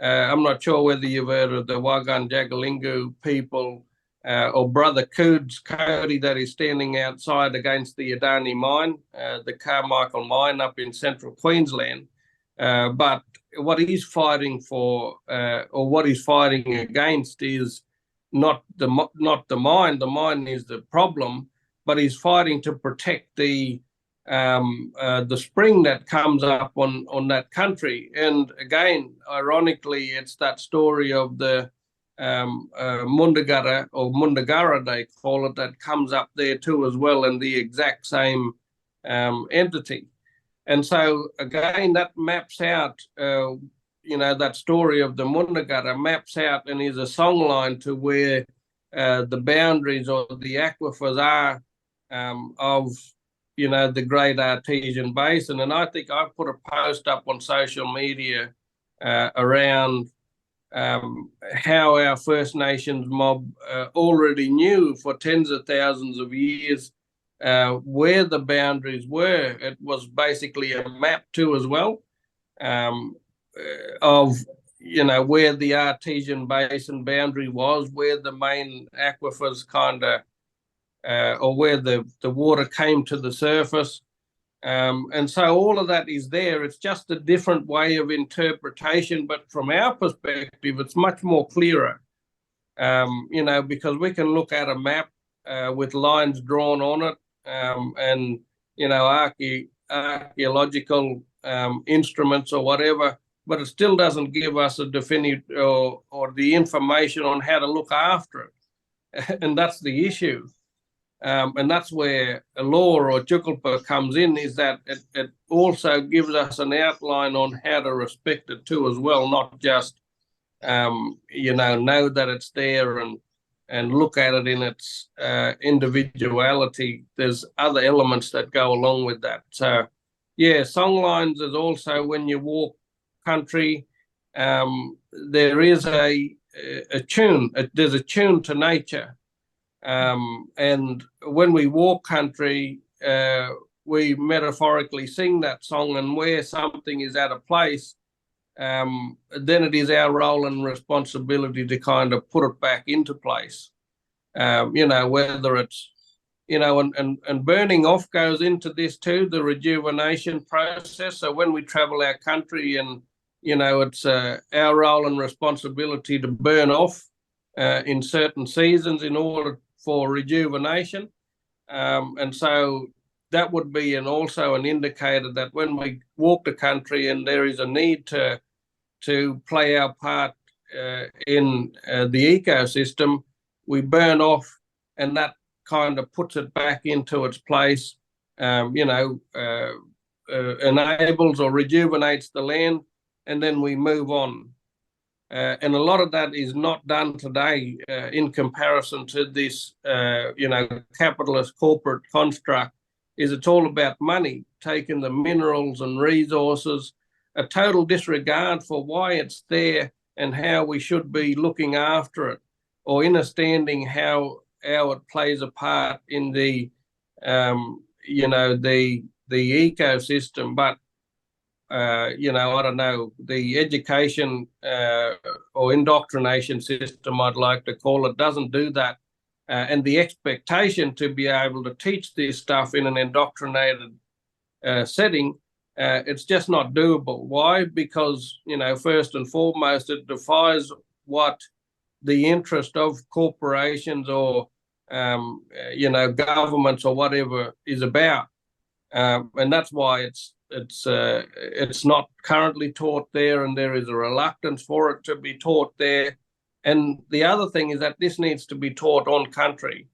I'm not sure whether you've heard of the Wagan Jagalingu people or Brother Cody that is standing outside against the Adani mine, the Carmichael mine up in central Queensland. But what he's fighting for, or what he's fighting against, is not the mine. The mine is the problem, but he's fighting to protect the spring that comes up on that country. And again, ironically, it's that story of the Mundagara, or Mundagara they call it, that comes up there too as well, and the exact same entity. And so again, that maps out, that story of the Mundagara maps out and is a songline to where the boundaries or the aquifers are of, the Great Artesian Basin. And I think I put a post up on social media around how our First Nations mob already knew for tens of thousands of years where the boundaries were. It was basically a map too as well of, where the Artesian Basin boundary was, where the main aquifers kind of, or where the water came to the surface. And so all of that is there. It's just a different way of interpretation, but from our perspective, it's much more clearer, because we can look at a map with lines drawn on it, and, archaeological instruments or whatever, but it still doesn't give us a definitive or the information on how to look after it. And that's the issue. And that's where a law or Chukulpa comes in, is that it also gives us an outline on how to respect it too as well, not just, know that it's there and look at it in its individuality. There's other elements that go along with that. So, yeah, Songlines is also when you walk country, there is a tune. There's a tune to nature. And when we walk country, we metaphorically sing that song, and where something is at a place, then it is our role and responsibility to kind of put it back into place. Whether it's, and burning off goes into this too, the rejuvenation process. So when we travel our country, and, it's our role and responsibility to burn off in certain seasons in order for rejuvenation. And so that would be also an indicator that when we walk the country and there is a need to play our part in the ecosystem, we burn off, and that kind of puts it back into its place, enables or rejuvenates the land, and then we move on. And a lot of that is not done today in comparison to this, capitalist corporate construct. It's all about money, taking the minerals and resources, a total disregard for why it's there and how we should be looking after it, or understanding how it plays a part in the, the ecosystem. But I don't know, the education or indoctrination system, I'd like to call it, doesn't do that. And the expectation to be able to teach this stuff in an indoctrinated setting, it's just not doable. Why? Because, first and foremost, it defies what the interest of corporations or, governments or whatever is about. And that's why it's not currently taught there, and there is a reluctance for it to be taught there. And the other thing is that this needs to be taught on country.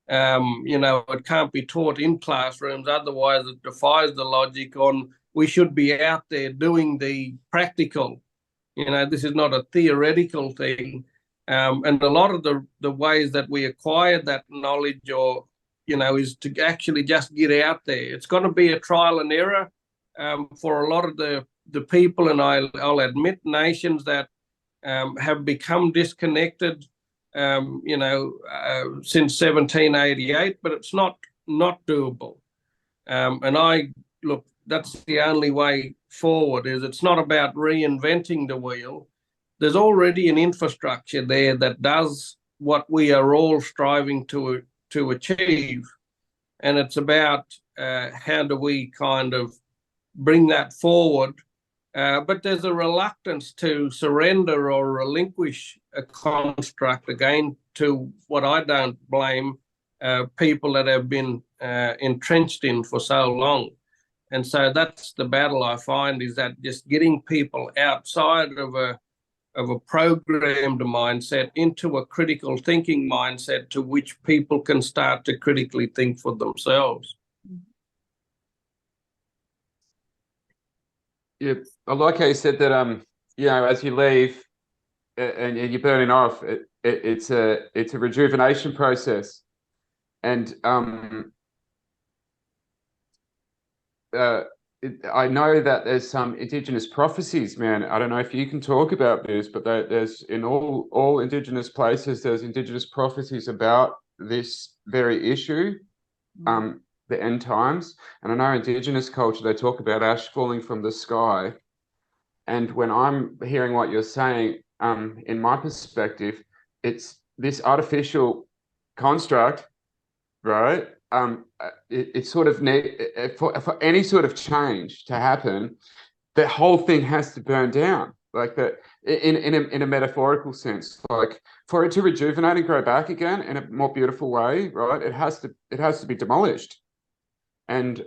It can't be taught in classrooms, otherwise it defies the logic on we should be out there doing the practical. This is not a theoretical thing. And a lot of the ways that we acquire that knowledge or, is to actually just get out there. It's going to be a trial and error for a lot of the people, and I'll admit nations that have become disconnected, since 1788, but it's not doable. And that's the only way forward. It's not about reinventing the wheel. There's already an infrastructure there that does what we are all striving to achieve. And it's about how do we kind of bring that forward But there's a reluctance to surrender or relinquish a construct, again, to what I don't blame people that have been entrenched in for so long. And so that's the battle I find, is that just getting people outside of a programmed mindset into a critical thinking mindset, to which people can start to critically think for themselves. Yeah, I like how you said that. You know, as you leave and you're burning off, it's a rejuvenation process, and I know that there's some Indigenous prophecies, man. I don't know if you can talk about this, but there's in all Indigenous places, there's Indigenous prophecies about this very issue, the end times. And I know Indigenous culture, they talk about ash falling from the sky. And when I'm hearing what you're saying, in my perspective, it's this artificial construct, right? It's sort of for any sort of change to happen, the whole thing has to burn down, like that, in a metaphorical sense. Like for it to rejuvenate and grow back again in a more beautiful way, right? It has to be demolished. And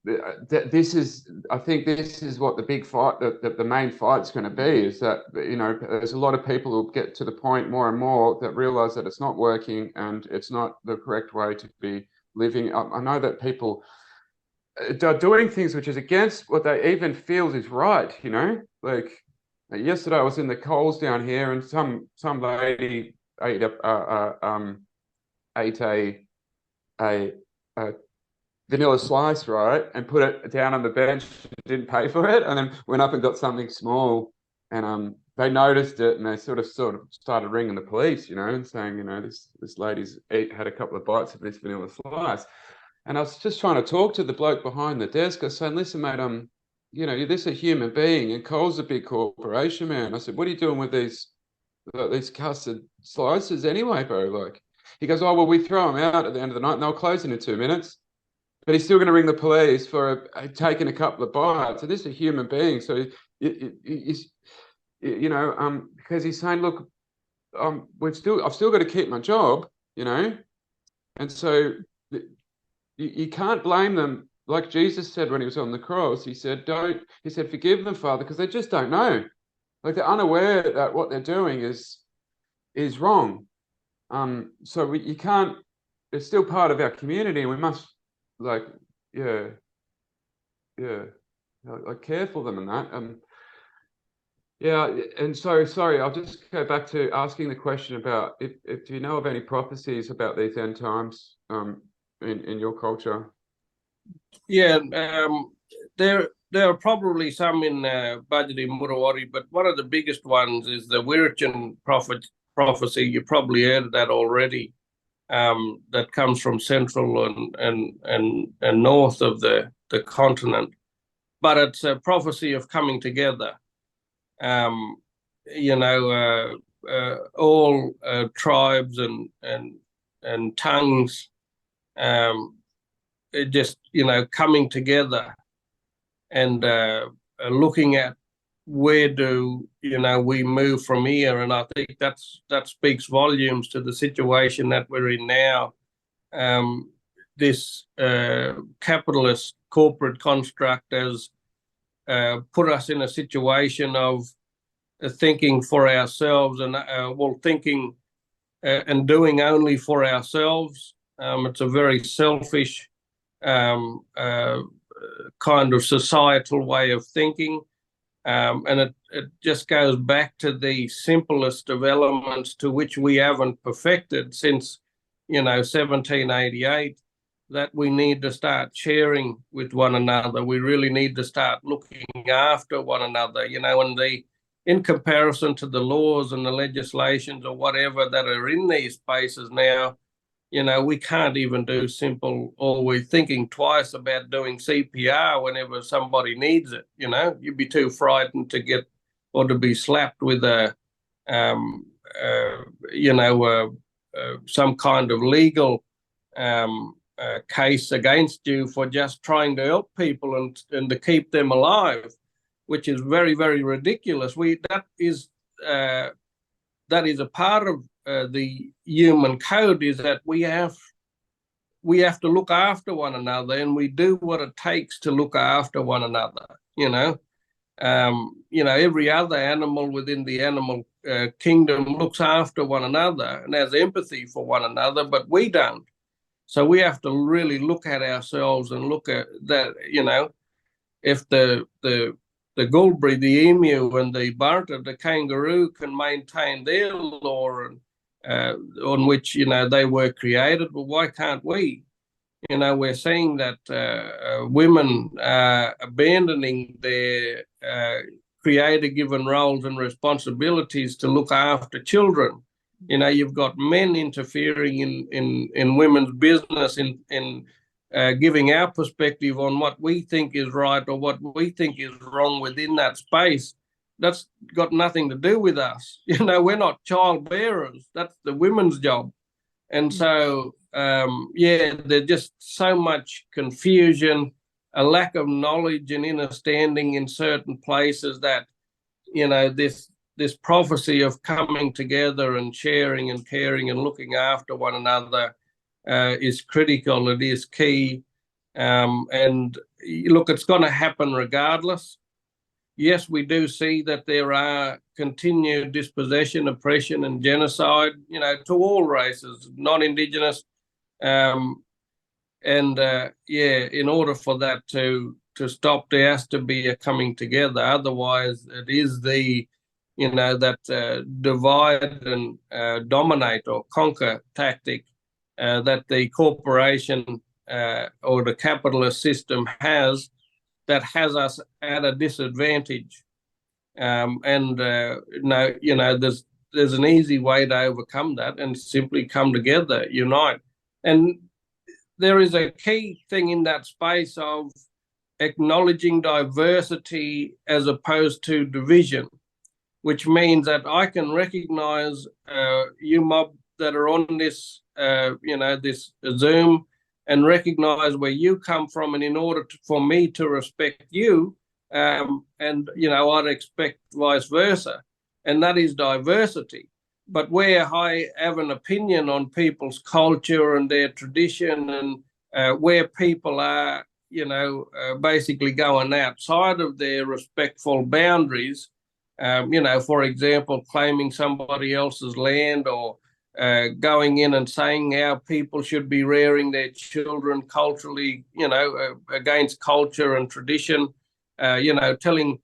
this is, I think this is what the big fight, the main fight's going to be, is that, you know, there's a lot of people who get to the point more and more that realize that it's not working and it's not the correct way to be living. I know that people are doing things which is against what they even feel is right, you know. Like yesterday I was in the Coles down here, and some lady ate a vanilla slice, right, and put it down on the bench, didn't pay for it, and then went up and got something small, and they noticed it, and they sort of started ringing the police, you know, and saying, you know, this lady's had a couple of bites of this vanilla slice. And I was just trying to talk to the bloke behind the desk. I was saying, listen, mate, you know, this is a human being, and Coles a big corporation, man. I said, what are you doing with these custard slices anyway, bro? Like, he goes, oh, well, we throw them out at the end of the night, and they'll close in 2 minutes. But he's still going to ring the police for taking a couple of bites. So this is a human being. So he's, you know, because he's saying, look, I've still got to keep my job, you know, and so you can't blame them. Like Jesus said when he was on the cross, he said, forgive them, Father, because they just don't know. Like they're unaware that what they're doing is wrong. So you can't. It's still part of our community, and we must. Like, like care for them and that. Yeah, and so sorry, I'll just go back to asking the question about if do you know of any prophecies about these end times in your culture? Yeah, there are probably some in Budgety Murawari, but one of the biggest ones is the Wirichin prophecy. You probably heard of that already. That comes from central and north of the continent, but it's a prophecy of coming together. You know, all tribes and tongues, just, you know, coming together and looking at where do, you know, we move from here. And I think that speaks volumes to the situation that we're in now. This capitalist corporate construct has put us in a situation of thinking for ourselves and thinking and doing only for ourselves. It's a very selfish kind of societal way of thinking. And it just goes back to the simplest of elements to which we haven't perfected since, you know, 1788, that we need to start sharing with one another. We really need to start looking after one another, you know, and in comparison to the laws and the legislations or whatever that are in these spaces now, you know, we can't even do simple, or we're thinking twice about doing CPR whenever somebody needs it. You know, you'd be too frightened to get or to be slapped with some kind of legal case against you for just trying to help people and to keep them alive. which is very, very ridiculous. That is a part of the human code, is that we have to look after one another, and we do what it takes to look after one another. Every other animal within the animal kingdom looks after one another and has empathy for one another, but we don't. So we have to really look at ourselves and look at that. If the gulbri, the emu, and the barta, the kangaroo, can maintain their law on which they were created, well, why can't we? We're seeing that women are abandoning their creator-given roles and responsibilities to look after children. You've got men interfering in women's business, in giving our perspective on what we think is right or what we think is wrong within that space. That's got nothing to do with us. We're not child bearers. That's the women's job. And so, there's just so much confusion, a lack of knowledge and understanding in certain places that, this prophecy of coming together and sharing and caring and looking after one another is critical. It is key. And look, it's going to happen regardless. Yes, we do see that there are continued dispossession, oppression, and genocide, to all races, non-Indigenous. In order for that to stop, there has to be a coming together. Otherwise, it is the, that divide and dominate or conquer tactic that the corporation or the capitalist system has, that has us at a disadvantage. There's an easy way to overcome that, and simply come together, unite. And there is a key thing in that space of acknowledging diversity as opposed to division, which means that I can recognize you mob that are on this, this Zoom, and recognize where you come from, and in order for me to respect you, I'd expect vice versa, and that is diversity. But where I have an opinion on people's culture and their tradition, and where people are, basically going outside of their respectful boundaries, for example, claiming somebody else's land, or going in and saying our people should be rearing their children culturally, against culture and tradition, telling,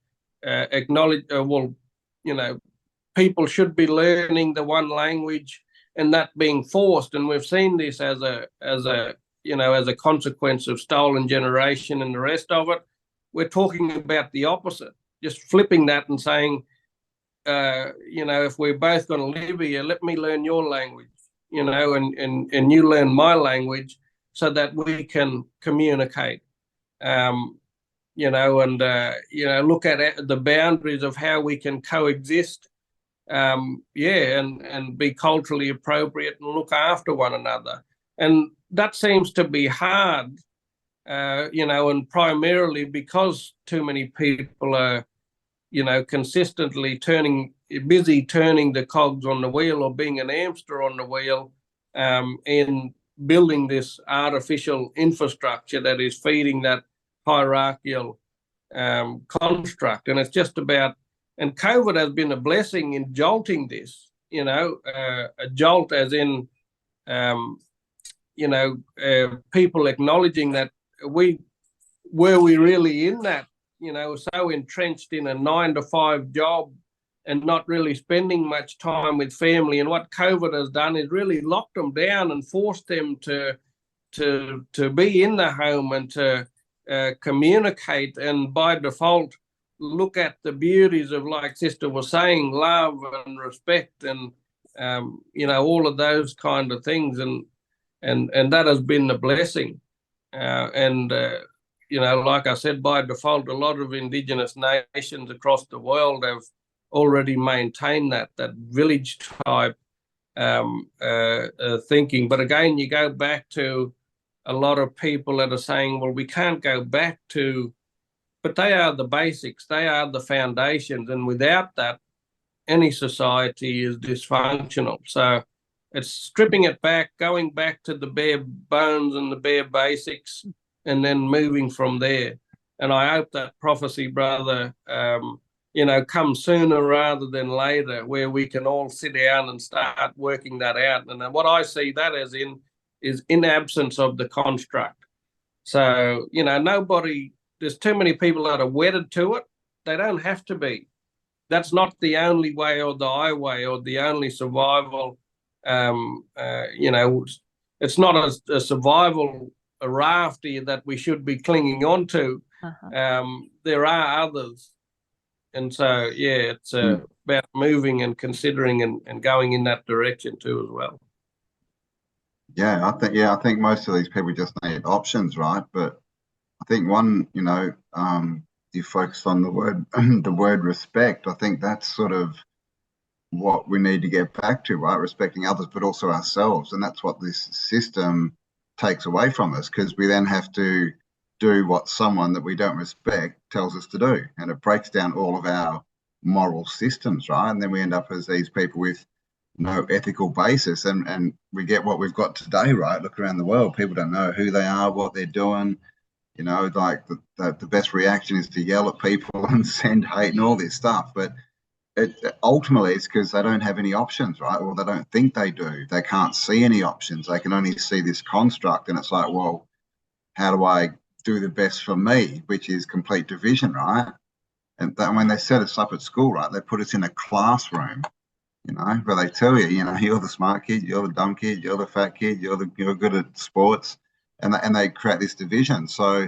people should be learning the one language, and that being forced. And we've seen this as a consequence of stolen generation and the rest of it. We're talking about the opposite, just flipping that and saying, if we're both going to live here, let me learn your language, and you learn my language, so that we can communicate, look at the boundaries of how we can coexist, and be culturally appropriate and look after one another. And that seems to be hard, and primarily because too many people are, consistently busy turning the cogs on the wheel, or being an hamster on the wheel, in building this artificial infrastructure that is feeding that hierarchical construct. And it's just about, and COVID has been a blessing in jolting this, a jolt as in, people acknowledging that we really in that, so entrenched in a 9-to-5 job and not really spending much time with family. And what COVID has done is really locked them down and forced them to be in the home and to communicate, and by default look at the beauties of, like Sister was saying, love and respect, and all of those kind of things, and that has been a blessing. Like I said, by default, a lot of Indigenous nations across the world have already maintained that village type thinking. But again, you go back to a lot of people that are saying, well, we can't go back to but they are the basics. They are the foundations. And without that, any society is dysfunctional. So it's stripping it back, going back to the bare bones and the bare basics, and then moving from there. And I hope that prophecy, brother, comes sooner rather than later, where we can all sit down and start working that out. And what I see that as is in absence of the construct. So, there's too many people that are wedded to it. They don't have to be. That's not the only way or the highway or the only survival. It's not a survival rafty that we should be clinging on to. There are others. And so, it's about moving and considering and going in that direction too as well. I think most of these people just need options, right? But I think one, you focused on the word respect. I think that's sort of what we need to get back to, right? Respecting others, but also ourselves. And that's what this system takes away from us, because we then have to do what someone that we don't respect tells us to do. And it breaks down all of our moral systems, right? And then we end up as these people with no ethical basis, and we get what we've got today, right? Look around the world, people don't know who they are, what they're doing. Like the best reaction is to yell at people and send hate and all this stuff. But ultimately it's because they don't have any options, right? Or they don't think they do. They can't see any options. They can only see this construct, and it's like, well, how do I do the best for me? Which is complete division, right? And when they set us up at school, right, they put us in a classroom, where they tell you, you're the smart kid, you're the dumb kid, you're the fat kid, you're good at sports, and they create this division. So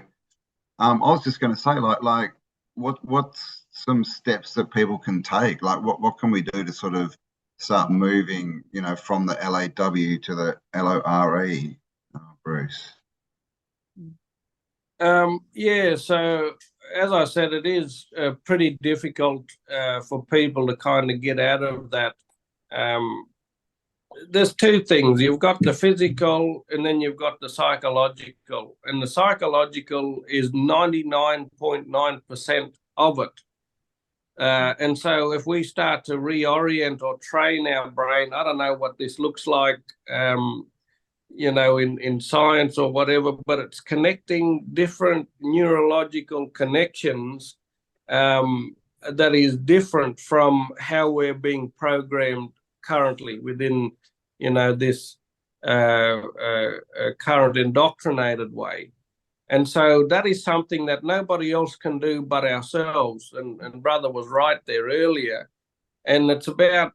I was just going to say, like what's some steps that people can take? Like what can we do to sort of start moving, from the LAW to the LORE, Bruce? So as I said, it is pretty difficult for people to kind of get out of that. There's two things. You've got the physical and then you've got the psychological. And the psychological is 99.9% of it. And so if we start to reorient or train our brain, I don't know what this looks like, in science or whatever, but it's connecting different neurological connections that is different from how we're being programmed currently within, this current indoctrinated way. And so that is something that nobody else can do but ourselves. And brother was right there earlier. And it's about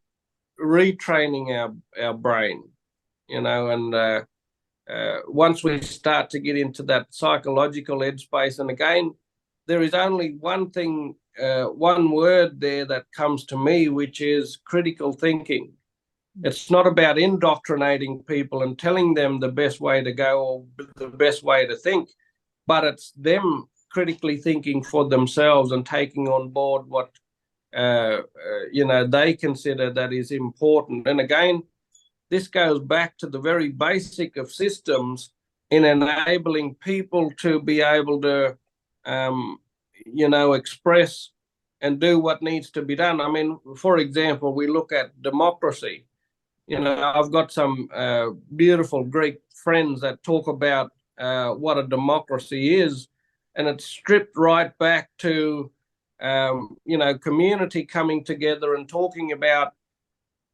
retraining our brain, and once we start to get into that psychological headspace, and again, there is only one thing, one word there that comes to me, which is critical thinking. It's not about indoctrinating people and telling them the best way to go or the best way to think, but it's them critically thinking for themselves and taking on board what they consider that is important. And again, this goes back to the very basic of systems in enabling people to be able to, express and do what needs to be done. I mean, for example, we look at democracy. I've got some beautiful Greek friends that talk about what a democracy is, and it's stripped right back to, community coming together and talking about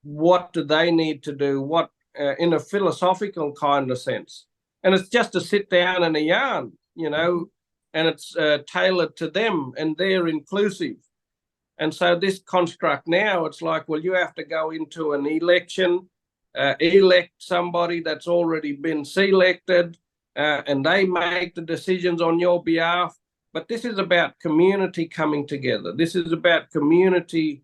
what do they need to do, what in a philosophical kind of sense. And it's just to sit down and a yarn, and it's tailored to them and they're inclusive. And so this construct now, it's like, well, you have to go into an election, elect somebody that's already been selected, and they make the decisions on your behalf. But this is about community coming together. This is about community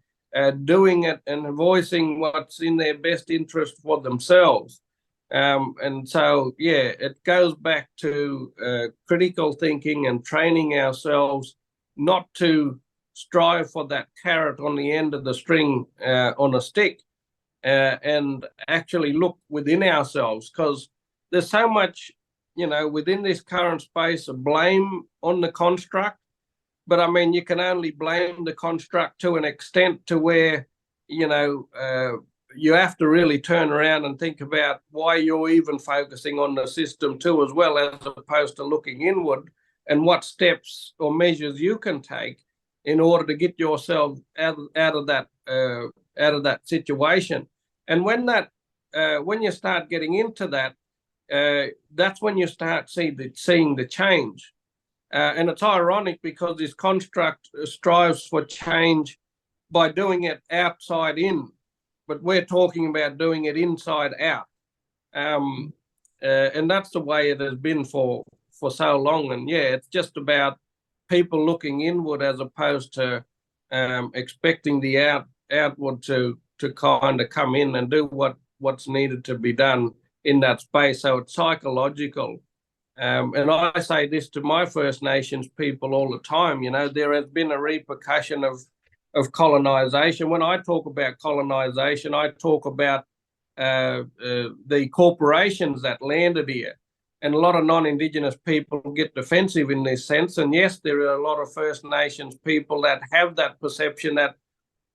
doing it and voicing what's in their best interest for themselves. And so, it goes back to critical thinking and training ourselves not to strive for that carrot on the end of the string on a stick, and actually look within ourselves, because there's so much, within this current space of blame on the construct. But I mean, you can only blame the construct to an extent to where, you know, you have to really turn around and think about why you're even focusing on the system too, as well, as opposed to looking inward, and what steps or measures you can take in order to get yourself out of that situation. And when you start getting into that, that's when you start seeing the change. And it's ironic because this construct strives for change by doing it outside in, but we're talking about doing it inside out. And that's the way it has been for so long. And yeah, it's just about people looking inward as opposed to expecting the outward to kind of come in and do what's needed to be done in that space. So it's psychological. And I say this to my First Nations people all the time, you know, there has been a repercussion of colonization. When I talk about colonization, I talk about the corporations that landed here. And a lot of non-Indigenous people get defensive in this sense. And yes, there are a lot of First Nations people that have that perception that,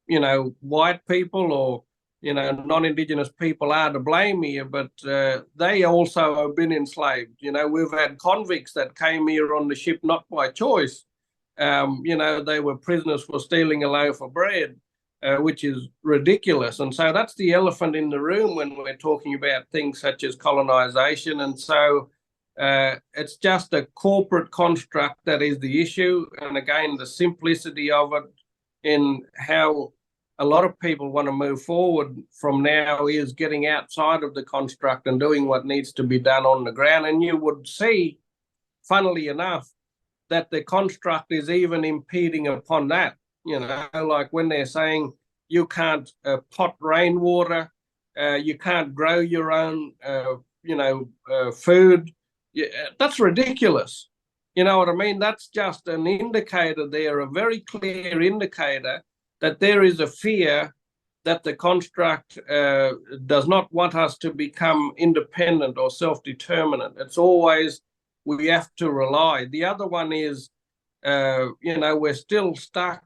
you know, white people or, you know, non-Indigenous people are to blame here, but they also have been enslaved. You know, we've had convicts that came here on the ship not by choice. You know, they were prisoners for stealing a loaf of bread, which is ridiculous. And so that's the elephant in the room when we're talking about things such as colonization. And so it's just a corporate construct that is the issue. And again, the simplicity of it in how a lot of people want to move forward from now is getting outside of the construct and doing what needs to be done on the ground. And you would see, funnily enough, that the construct is even impeding upon that. You know, like when they're saying you can't pot rainwater, you can't grow your own, food. Yeah, that's ridiculous. You know what I mean? That's just an indicator there, a very clear indicator that there is a fear that the construct does not want us to become independent or self-determinant. It's always we have to rely. The other one is, we're still stuck,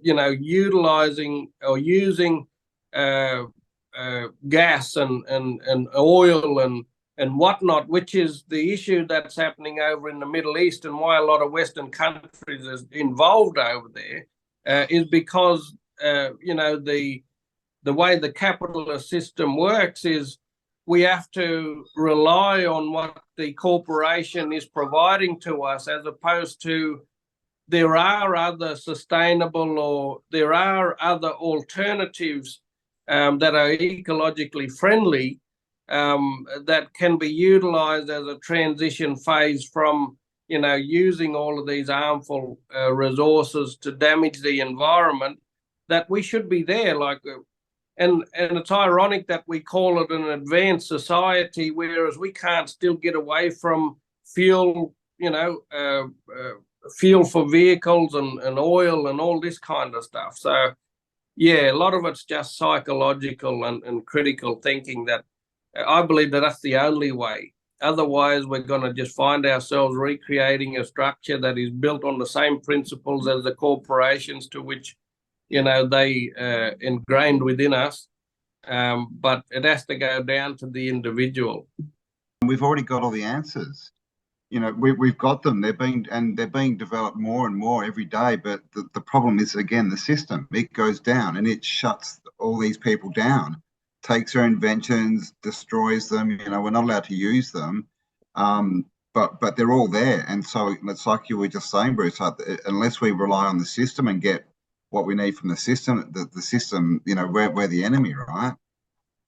utilizing or using gas and oil and whatnot, which is the issue that's happening over in the Middle East and why a lot of Western countries is involved over there. Is because the way the capitalist system works is we have to rely on what the corporation is providing to us, as opposed to there are other sustainable or there are other alternatives that are ecologically friendly that can be utilized as a transition phase from using all of these harmful resources to damage the environment, that we should be there. And it's ironic that we call it an advanced society, whereas we can't still get away from fuel, fuel for vehicles and oil and all this kind of stuff. So, yeah, a lot of it's just psychological and critical thinking that I believe that's the only way. Otherwise, we're going to just find ourselves recreating a structure that is built on the same principles as the corporations to which, they ingrained within us. But it has to go down to the individual. We've already got all the answers. We've got them. They're being developed more and more every day. But the problem is, again, the system. It goes down and it shuts all these people down. Takes their inventions, destroys them. We're not allowed to use them, but they're all there. And so it's like you were just saying, Bruce. Unless we rely on the system and get what we need from the system, the system, we're the enemy, right?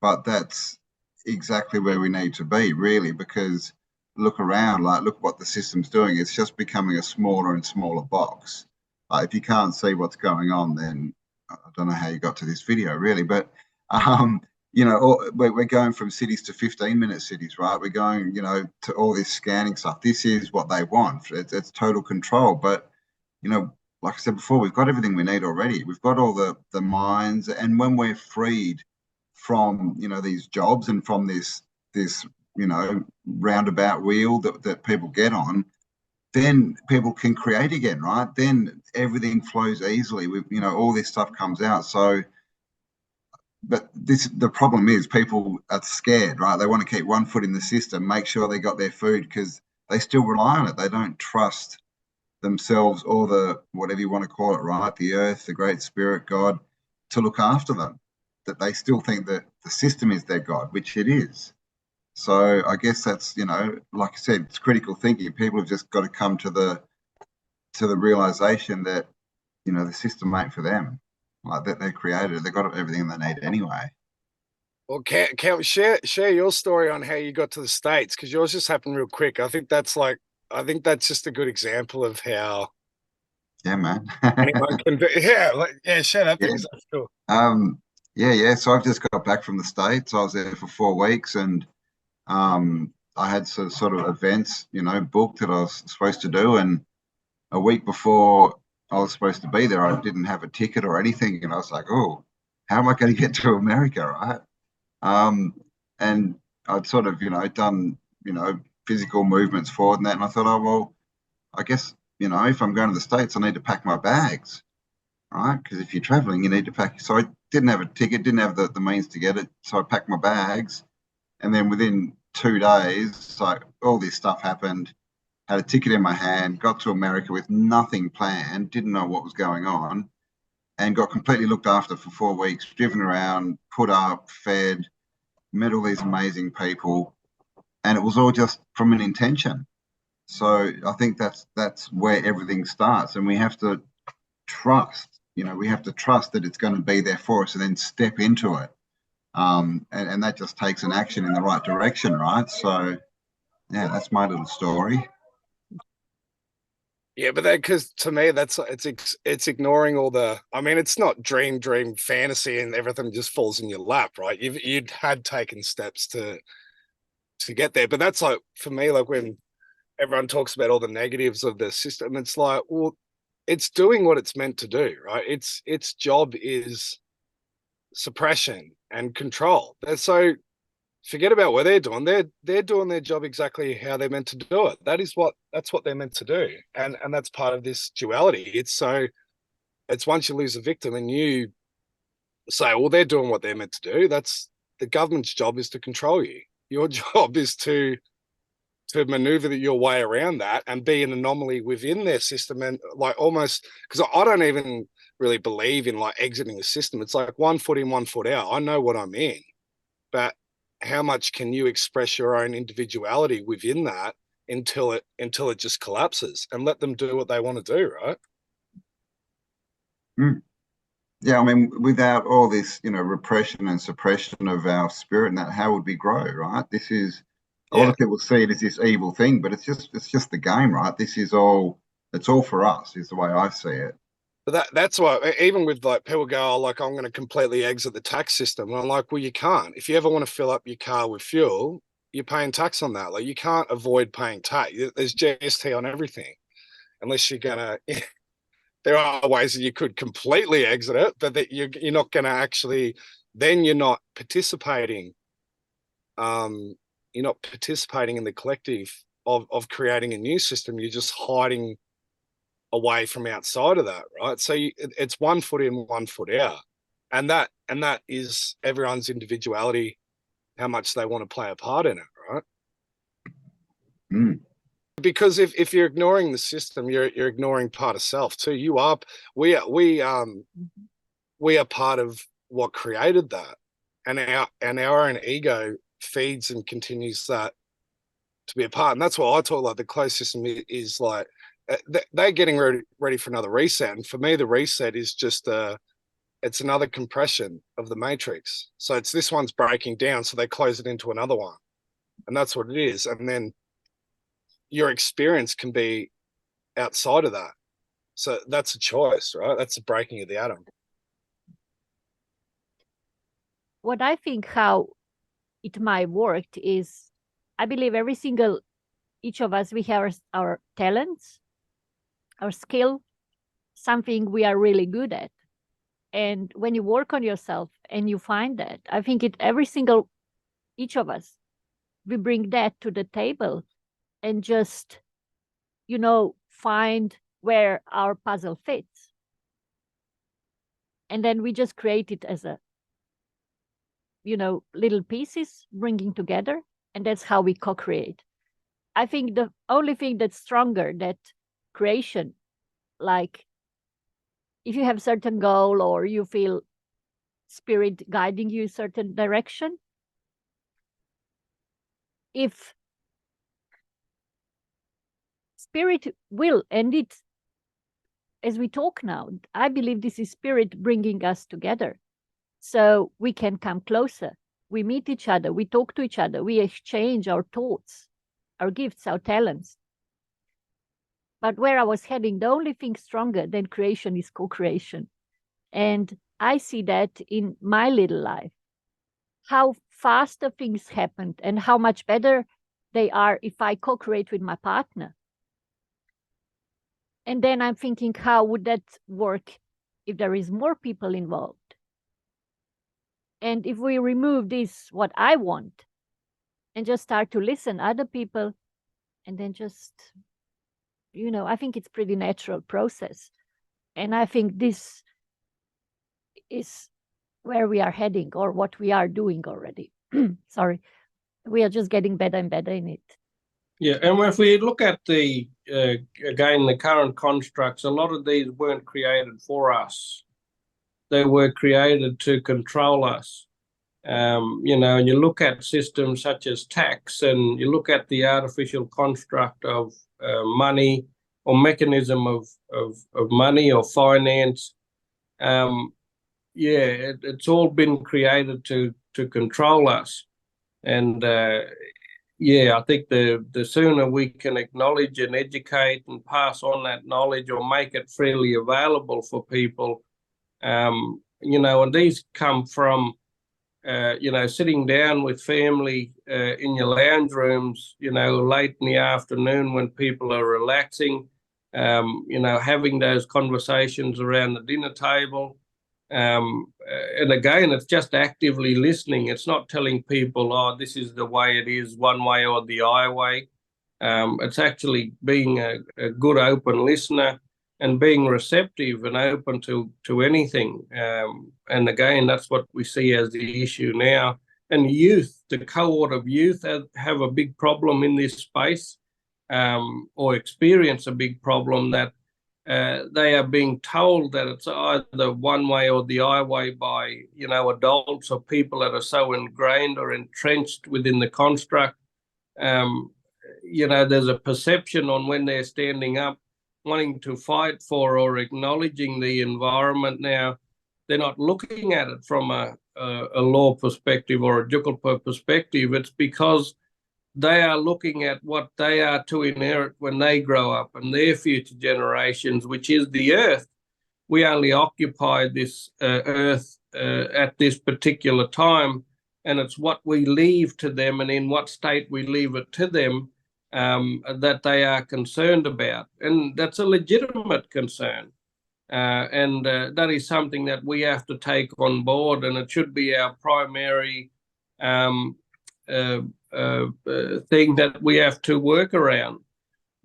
But that's exactly where we need to be, really, because look around, look what the system's doing. It's just becoming a smaller and smaller box. If you can't see what's going on, then I don't know how you got to this video, really, but. We're going from cities to 15-minute cities, right? We're going, to all this scanning stuff. This is what they want. It's total control. But, like I said before, we've got everything we need already. We've got all the mines. And when we're freed from, these jobs and from this roundabout wheel that people get on, then people can create again, right? Then everything flows easily. All this stuff comes out. So, but the problem is people are scared, right? They want to keep one foot in the system, make sure they got their food, because they still rely on it. They don't trust themselves or the, whatever you want to call it, right? The earth, the great spirit, God, to look after them. That they still think that the system is their God, which it is. So I guess that's, like I said, it's critical thinking. People have just got to come to the realization that, the system ain't for them. Like that, they created it. They've got everything they need anyway. Well, can share your story on how you got to the States, because yours just happened real quick. I think that's just a good example of how. Yeah, man. Anyone can do. Yeah, share that thing. That's cool. Yeah. So I've just got back from the States. I was there for 4 weeks, and I had sort of events, booked that I was supposed to do. And a week before I was supposed to be there, I didn't have a ticket or anything. And I was like, oh, how am I going to get to America, right? And I'd sort of, done, physical movements forward and that. And I thought, oh, well, I guess, if I'm going to the States, I need to pack my bags, right? Because if you're traveling, you need to pack. So I didn't have a ticket, didn't have the means to get it. So I packed my bags. And then within 2 days, like all this stuff happened, had a ticket in my hand, got to America with nothing planned, didn't know what was going on, and got completely looked after for 4 weeks, driven around, put up, fed, met all these amazing people. And it was all just from an intention. So I think that's where everything starts. And we have to trust, we have to trust that it's going to be there for us and then step into it. And that just takes an action in the right direction, right? So, yeah, that's my little story. Yeah, but because to me, it's ignoring all the. I mean, it's not dream fantasy and everything just falls in your lap, right? You'd had taken steps to get there, but that's like for me, like when everyone talks about all the negatives of the system, it's like, well, it's doing what it's meant to do, right? Its job is suppression and control. So forget about what they're doing. They're doing their job exactly how they're meant to do it. That's what they're meant to do. And that's part of this duality. It's once you lose a victim and you say, well, they're doing what they're meant to do. That's the government's job is to control you. Your job is to maneuver your way around that and be an anomaly within their system. And like almost, because I don't even really believe in like exiting the system. It's like 1 foot in, 1 foot out. I know what I'm in, but how much can you express your own individuality within that until it just collapses, and let them do what they want to do, right? Yeah, I mean, without all this, repression and suppression of our spirit and that, how would we grow, right? This is a lot of people see it as this evil thing, but it's just the game, right? It's all for us, is the way I see it. But that's why, even with like people go, oh, like I'm going to completely exit the tax system. And I'm like, well, you can't. If you ever want to fill up your car with fuel, you're paying tax on that. Like you can't avoid paying tax. There's GST on everything, unless you're gonna. There are ways that you could completely exit it, but that you're not going to actually. Then you're not participating. You're not participating in the collective of creating a new system. You're just hiding away from outside of that, right? So it's 1 foot in, 1 foot out, and that is everyone's individuality, how much they want to play a part in it, right? Because if you're ignoring the system, you're ignoring part of self too. We are part of what created that, and our own ego feeds and continues that to be a part. And that's why I talk like the closed system is like. They're getting ready for another reset, and for me the reset is just it's another compression of the matrix. So it's this one's breaking down, so they close it into another one, and that's what it is. And then your experience can be outside of that, so that's a choice, right? That's the breaking of the atom. What I think how it might work is, I believe each of us, we have our talents, our skill, something we are really good at. And when you work on yourself and you find that, I think each of us, we bring that to the table and just find where our puzzle fits. And then we just create it as a, little pieces bringing together. And that's how we co-create. I think the only thing that's stronger that creation, like if you have a certain goal or you feel spirit guiding you a certain direction, if spirit will, and it, as we talk now, I believe this is spirit bringing us together so we can come closer. We meet each other, we talk to each other, we exchange our thoughts, our gifts, our talents. But where I was heading, the only thing stronger than creation is co-creation. And I see that in my little life, how faster things happened and how much better they are if I co-create with my partner. And then I'm thinking, how would that work if there is more people involved? And if we remove this, what I want, and just start to listen other people, and then just, I think it's pretty natural process. And I think this is where we are heading, or what we are doing already. Sorry. We are just getting better and better in it. Yeah, and if we look at the current constructs, a lot of these weren't created for us. They were created to control us. And you look at systems such as tax, and you look at the artificial construct of money or mechanism of money or finance. It's all been created to control us. And I think the sooner we can acknowledge and educate and pass on that knowledge or make it freely available for people, and these come from, sitting down with family in your lounge rooms, late in the afternoon when people are relaxing, having those conversations around the dinner table. And again, it's just actively listening. It's not telling people, oh, this is the way it is, one way or the other way. It's actually being a good open listener and being receptive and open to anything. And again, that's what we see as the issue now. And youth, the cohort of youth have a big problem in this space, or experience a big problem that they are being told that it's either one way or the other way by, adults or people that are so ingrained or entrenched within the construct. There's a perception on when they're standing up, wanting to fight for or acknowledging the environment now. They're not looking at it from a law perspective or a Jukulpa perspective. It's because they are looking at what they are to inherit when they grow up and their future generations, which is the earth. We only occupy this earth at this particular time, and it's what we leave to them and in what state we leave it to them that they are concerned about. And that's a legitimate concern. And that is something that we have to take on board, and it should be our primary thing that we have to work around,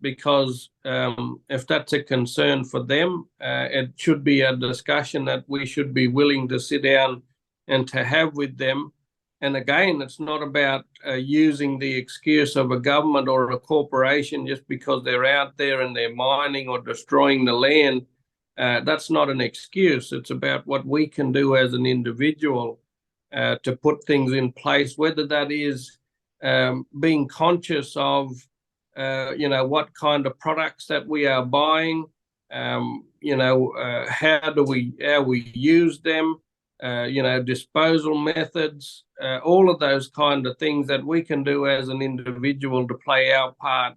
because if that's a concern for them, it should be a discussion that we should be willing to sit down and to have with them. And again, it's not about using the excuse of a government or a corporation just because they're out there and they're mining or destroying the land. That's not an excuse. It's about what we can do as an individual to put things in place, whether that is being conscious of, what kind of products that we are buying, how we use them, disposal methods, all of those kind of things that we can do as an individual to play our part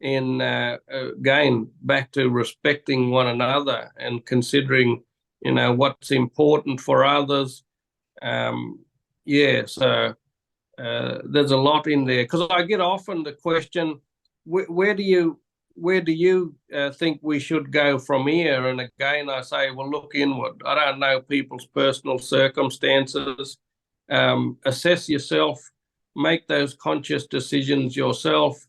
in, again, back to respecting one another and considering, what's important for others. So there's a lot in there, because I get often the question, where do you think we should go from here? And again, I say, well, look inward. I don't know people's personal circumstances. Assess yourself, make those conscious decisions yourself,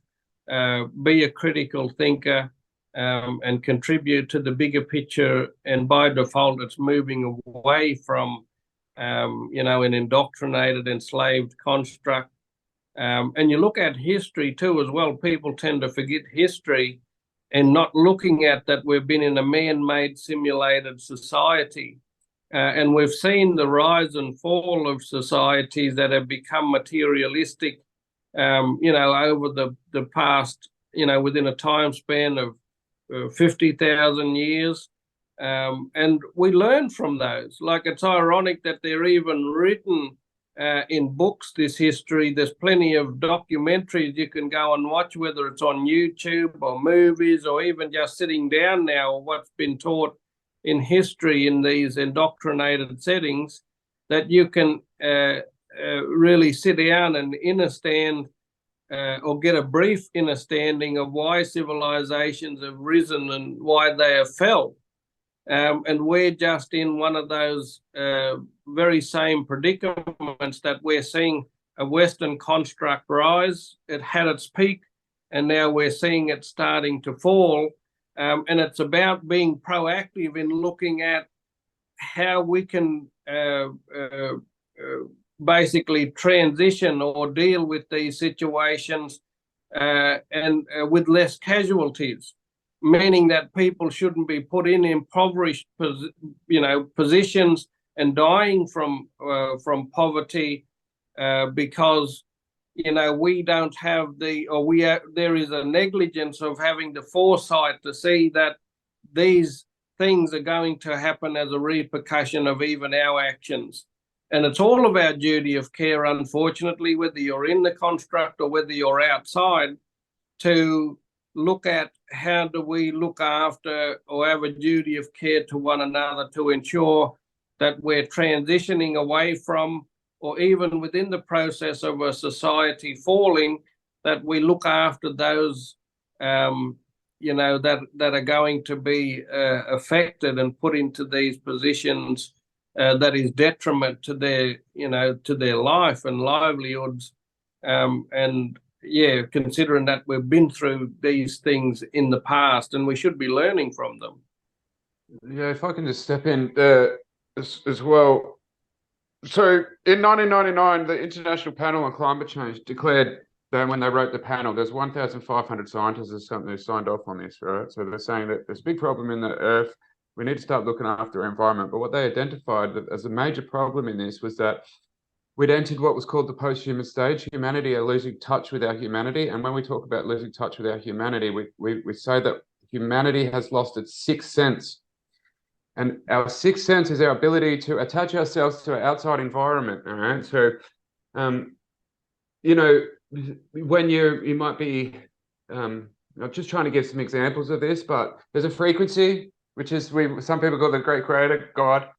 be a critical thinker, and contribute to the bigger picture. And by default, it's moving away from, an indoctrinated, enslaved construct. And you look at history too as well. People tend to forget history and not looking at that we've been in a man-made simulated society. And we've seen the rise and fall of societies that have become materialistic, over the past, within a time span of 50,000 years. And we learn from those. Like, it's ironic that they're even written in books, this history. There's plenty of documentaries you can go and watch, whether it's on YouTube or movies, or even just sitting down now, what's been taught in history in these indoctrinated settings, that you can really sit down and understand or get a brief understanding of why civilizations have risen and why they have fell. And we're just in one of those very same predicaments that we're seeing a Western construct rise. It had its peak, and now we're seeing it starting to fall. And it's about being proactive in looking at how we can basically transition or deal with these situations and with less casualties. Meaning that people shouldn't be put in impoverished, positions and dying from poverty because we don't have there is a negligence of having the foresight to see that these things are going to happen as a repercussion of even our actions. And it's all of our duty of care, unfortunately, whether you're in the construct or whether you're outside, to look at how do we look after or have a duty of care to one another to ensure that we're transitioning away from, or even within the process of a society falling, that we look after those, that are going to be affected and put into these positions that is detriment to their, to their life and livelihoods. And considering that we've been through these things in the past and we should be learning from them. Yeah, if I can just step in as well. So in 1999, the International Panel on Climate Change declared that when they wrote the panel, there's 1,500 scientists or something who signed off on this, right? So they're saying that there's a big problem in the Earth. We need to start looking after our environment. But what they identified as a major problem in this was that we'd entered what was called the post-human stage. Humanity are losing touch with our humanity. And when we talk about losing touch with our humanity, we say that humanity has lost its sixth sense. And our sixth sense is our ability to attach ourselves to our outside environment. All right. So, when you might be, I'm just trying to give some examples of this, but there's a frequency, which is some people call the great creator, God.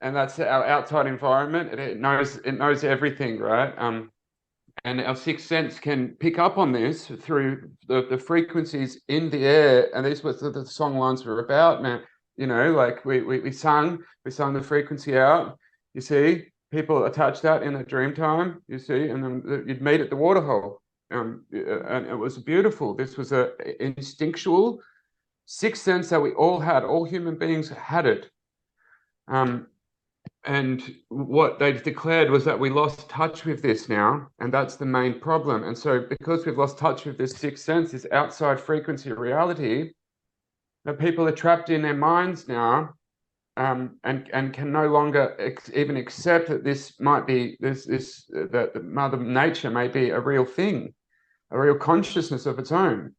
And that's our outside environment. It knows everything, right? And our sixth sense can pick up on this through the frequencies in the air. And this was the Songlines were about, man. Like we sung the frequency out. You see, people attach that in a dream time. You see, and then you'd meet at the waterhole. And it was beautiful. This was a instinctual sixth sense that we all had. All human beings had it. And what they declared was that we lost touch with this now, and that's the main problem. And so because we've lost touch with this sixth sense, this outside frequency reality, that people are trapped in their minds now, and can no longer even accept that this might be that Mother Nature may be a real thing, a real consciousness of its own.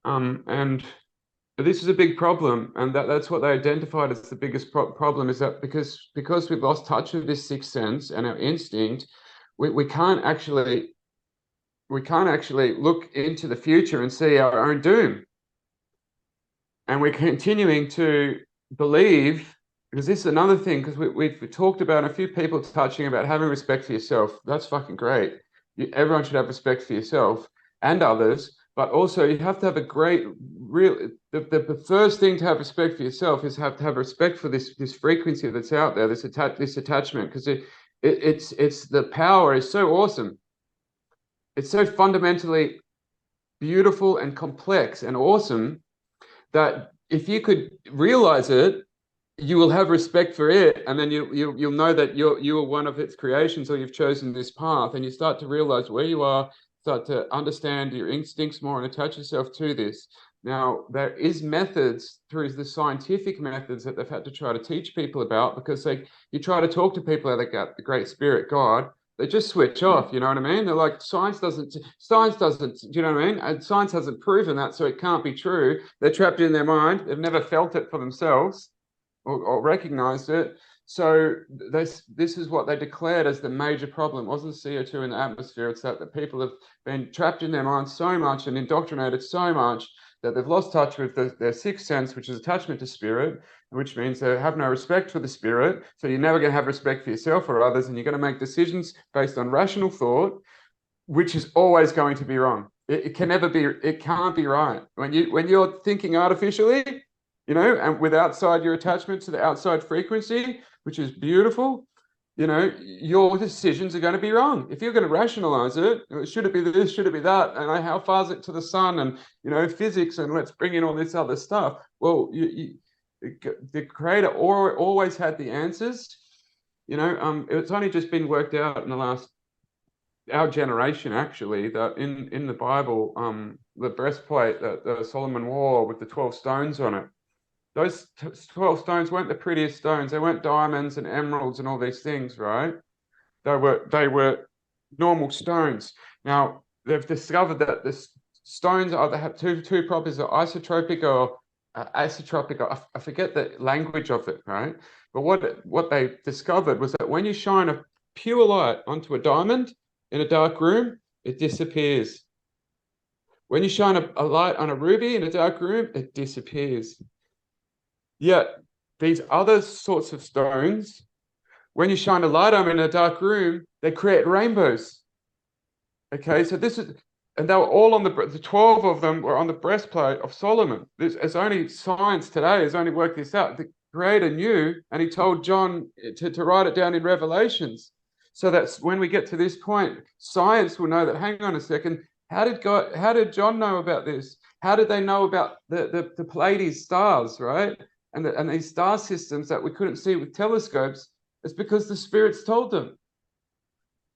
And this is a big problem, and that's what they identified as the biggest problem, is that because we've lost touch with this sixth sense and our instinct, we can't actually look into the future and see our own doom. And we're continuing to believe, because this is another thing, because we've talked about a few people touching about having respect for yourself. That's fucking great. Everyone should have respect for yourself and others. But also you have to have the first thing to have respect for yourself is have to have respect for this frequency that's out there, this attachment, because it's the power is so awesome. It's so fundamentally beautiful and complex and awesome that if you could realize it, you will have respect for it, and then you'll know that you are one of its creations, or you've chosen this path, and you start to realize where you are, start to understand your instincts more and attach yourself to this. Now, there is methods through the scientific methods that they've had to try to teach people about, because you try to talk to people that got the Great Spirit, God, they just switch off, you know what I mean? They're like, science doesn't, do you know what I mean? And science hasn't proven that, so it can't be true. They're trapped in their mind. They've never felt it for themselves or recognized it. So this is what they declared as the major problem. It wasn't CO2 in the atmosphere. It's that the people have been trapped in their minds so much and indoctrinated so much that they've lost touch with their sixth sense, which is attachment to spirit, which means they have no respect for the spirit. So you're never going to have respect for yourself or others, and you're going to make decisions based on rational thought, which is always going to be wrong. It can never be. It can't be right when you're thinking artificially, you know, and with outside your attachment to the outside frequency, which is beautiful. You know, your decisions are going to be wrong. If you're going to rationalize it, should it be this, should it be that, and how far is it to the sun, and, you know, physics, and let's bring in all this other stuff. Well, the creator always had the answers. You know, it's only just been worked out in the last, our generation, actually, that in the Bible, the breastplate that Solomon wore with the 12 stones on it, those 12 stones weren't the prettiest stones. They weren't diamonds and emeralds and all these things, right? They were normal stones. Now, they've discovered that the stones either have two properties, are isotropic or asotropic. I forget the language of it, right? But what they discovered was that when you shine a pure light onto a diamond in a dark room, it disappears. When you shine a light on a ruby in a dark room, it disappears. Yet these other sorts of stones, when you shine a light on them in a dark room, they create rainbows. Okay, so this is, and they were all on the 12 of them were on the breastplate of Solomon. It's only science today has only worked this out. The Creator knew, and he told John to write it down in Revelations. So that's when we get to this point, science will know that, hang on a second, how did John know about this? How did they know about the Pleiades stars, right? And these star systems that we couldn't see with telescopes? It's because the spirits told them.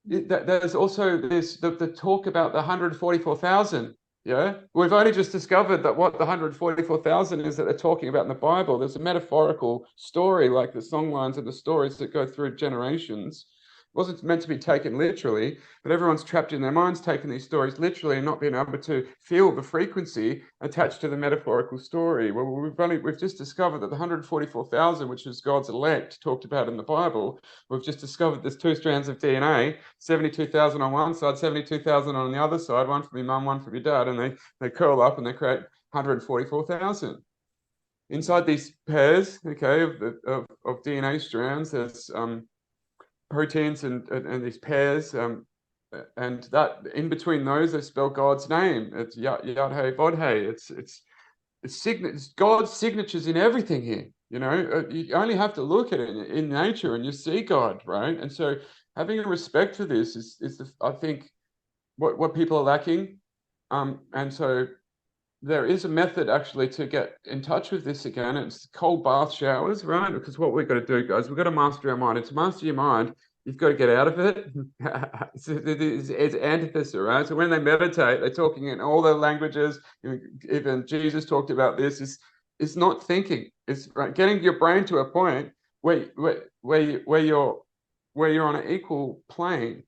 There's also the talk about the 144,000. Yeah, we've only just discovered that what the 144,000 is that they're talking about in the Bible. There's a metaphorical story like the songlines and the stories that go through generations. It wasn't meant to be taken literally, but everyone's trapped in their minds taking these stories literally and not being able to feel the frequency attached to the metaphorical story. Well, we've just discovered that the 144,000, which is God's elect, talked about in the Bible, we've just discovered there's two strands of DNA, 72,000 on one side, 72,000 on the other side, one from your mum, one from your dad, and they curl up and they create 144,000. Inside these pairs, okay, of DNA strands, there's proteins and these pairs, and that in between those they spell God's name. It's Yad-Hey Vod-Hey. It's God's signatures in everything here. You know, you only have to look at it in nature and you see God, right? And so having a respect for this is I think what people are lacking. And so there is a method actually to get in touch with this again. It's cold bath showers, right? Because what we've got to do, guys, we've got to master our mind. And to master your mind, you've got to get out of it. It's antithesis, right? So when they meditate, they're talking in all their languages. Even Jesus talked about this. It's not thinking. It's right, getting your brain to a point where you're on an equal plane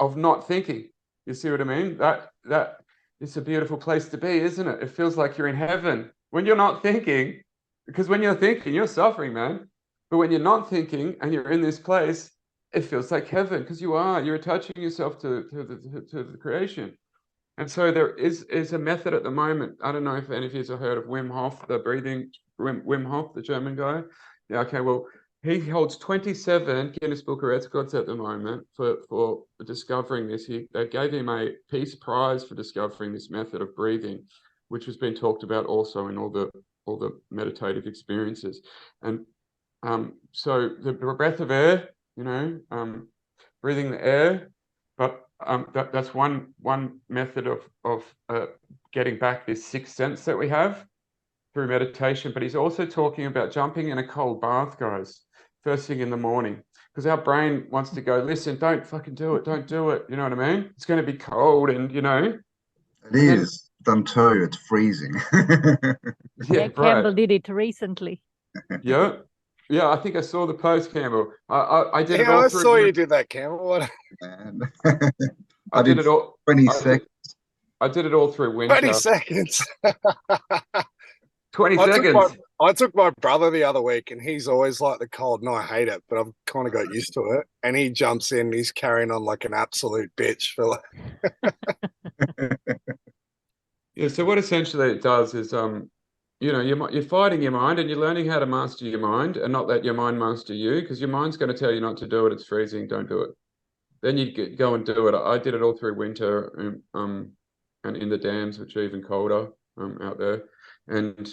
of not thinking. You see what I mean? That it's a beautiful place to be, isn't it? It feels like you're in heaven when you're not thinking, because when you're thinking, you're suffering, man. But when you're not thinking and you're in this place, it feels like heaven because you're attaching yourself to the creation. And so there is a method at the moment. I don't know if any of you have heard of Wim Hof, the breathing, Wim Hof, the German guy. Yeah, okay, well, he holds 27 Guinness Book of Records at the moment for discovering this. They gave him a Peace Prize for discovering this method of breathing, which has been talked about also in all the meditative experiences. And so the breath of air, you know, breathing the air, but that's one method of getting back this sixth sense that we have through meditation. But he's also talking about jumping in a cold bath, guys, first thing in the morning, because our brain wants to go, listen, don't fucking do it, don't do it. You know what I mean? It's going to be cold, and you know. It is. Done too. It's freezing. Yeah, Cambell did it recently. Yeah. Yeah, I think I saw the post, Cambell. I did it all I through. saw you did that, Cambell. What? I did it all. 20 seconds. I did it all through winter. 20 seconds. 20 seconds. I took my brother the other week, and he's always like the cold, and I hate it, but I've kind of got used to it. And he jumps in, and he's carrying on like an absolute bitch for like. Yeah. So what essentially it does is, you know, you're fighting your mind, and you're learning how to master your mind, and not let your mind master you, because your mind's going to tell you not to do it. It's freezing. Don't do it. Then you go and do it. I did it all through winter, and in the dams, which are even colder out there. And